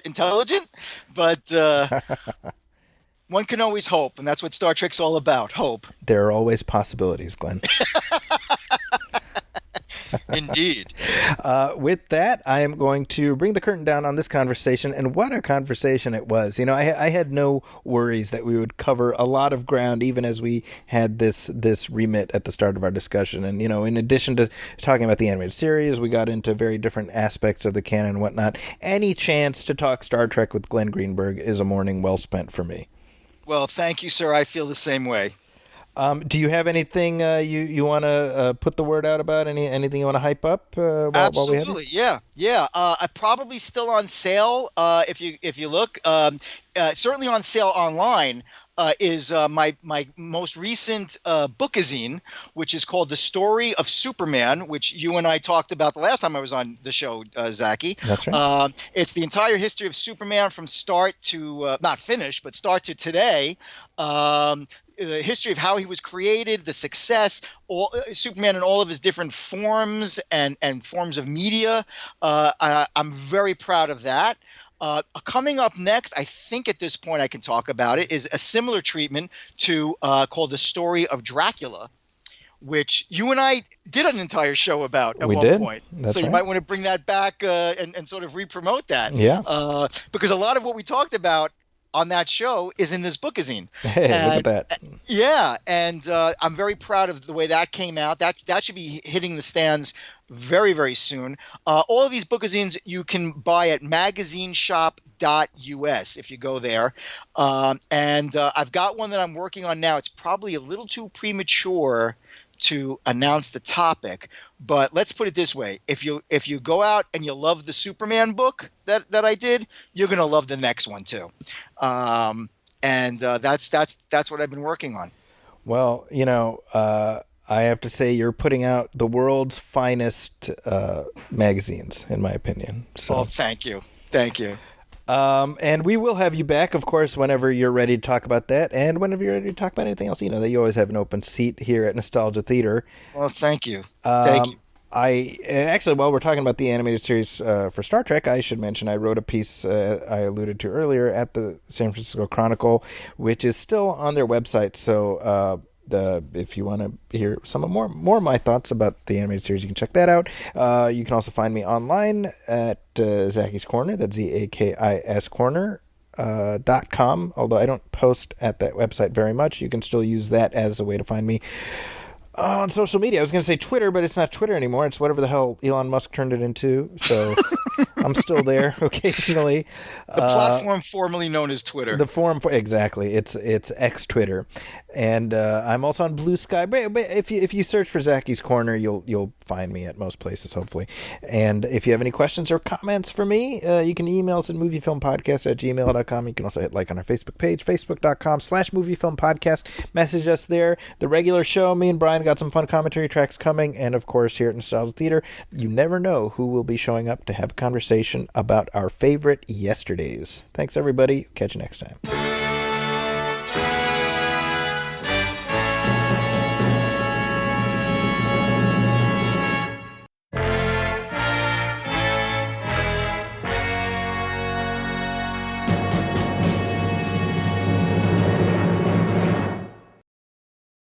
intelligent, but. One can always hope, and that's what Star Trek's all about, hope. There are always possibilities, Glenn. Indeed. With that, I am going to bring the curtain down on this conversation, and what a conversation it was. I had no worries that we would cover a lot of ground, even as we had this remit at the start of our discussion. And, in addition to talking about the animated series, we got into very different aspects of the canon and whatnot. Any chance to talk Star Trek with Glenn Greenberg is a morning well spent for me. Well, thank you, sir. I feel the same way. Do you have anything you want to put the word out about? Anything you want to hype up? Absolutely, while we have yeah. Probably still on sale if you look. Certainly on sale online. Is my most recent bookazine, which is called The Story of Superman, which you and I talked about the last time I was on the show, Zachy. That's right. It's the entire history of Superman from start to not finished, but start to today. The history of how he was created, the success, Superman in all of his different forms and forms of media. I'm very proud of that. Coming up next, I think at this point I can talk about it, is a similar treatment to called The Story of Dracula, which you and I did an entire show about at one point. That's so you might want to bring that back and sort of re-promote that. Yeah. Because a lot of what we talked about on that show is in this bookazine. Hey, look at that. Yeah, and I'm very proud of the way that came out. That should be hitting the stands very, very soon. All of these bookazines you can buy at magazineshop.us if you go there. And I've got one that I'm working on now. It's probably a little too premature to announce the topic, but let's put it this way: if you go out and you love the Superman book that I did, you're gonna love the next one too. And that's what I've been working on. Well, I have to say you're putting out the world's finest magazines, in my opinion. So. Oh, thank you. And we will have you back, of course, whenever you're ready to talk about that, and whenever you're ready to talk about anything else. That you always have an open seat here at Nostalgia Theater. Well, thank you. Thank you. I actually, while we're talking about the animated series for Star Trek, I should mention I wrote a piece I alluded to earlier at the San Francisco Chronicle, which is still on their website. So if you want to hear some more of my thoughts about the animated series, you can check that out. You can also find me online at Zachy's Corner. That's ZAKIS Corner.com. Although I don't post at that website very much, you can still use that as a way to find me on social media. I was going to say Twitter, but it's not Twitter anymore. It's whatever the hell Elon Musk turned it into. So I'm still there occasionally. The platform formerly known as Twitter. The forum, exactly. It's X Twitter, and I'm also on Blue Sky. But if you search for Zachy's Corner, you'll find me at most places, hopefully. And if you have any questions or comments for me, you can email us at moviefilmpodcast@gmail.com. You can also hit like on our Facebook page, facebook.com/moviefilmpodcast. Message us there. The regular show, me and Brian got some fun commentary tracks coming, and of course here at Nostalgia Theater, you never know who will be showing up to have a conversation about our favorite yesterdays. Thanks everybody. Catch you next time.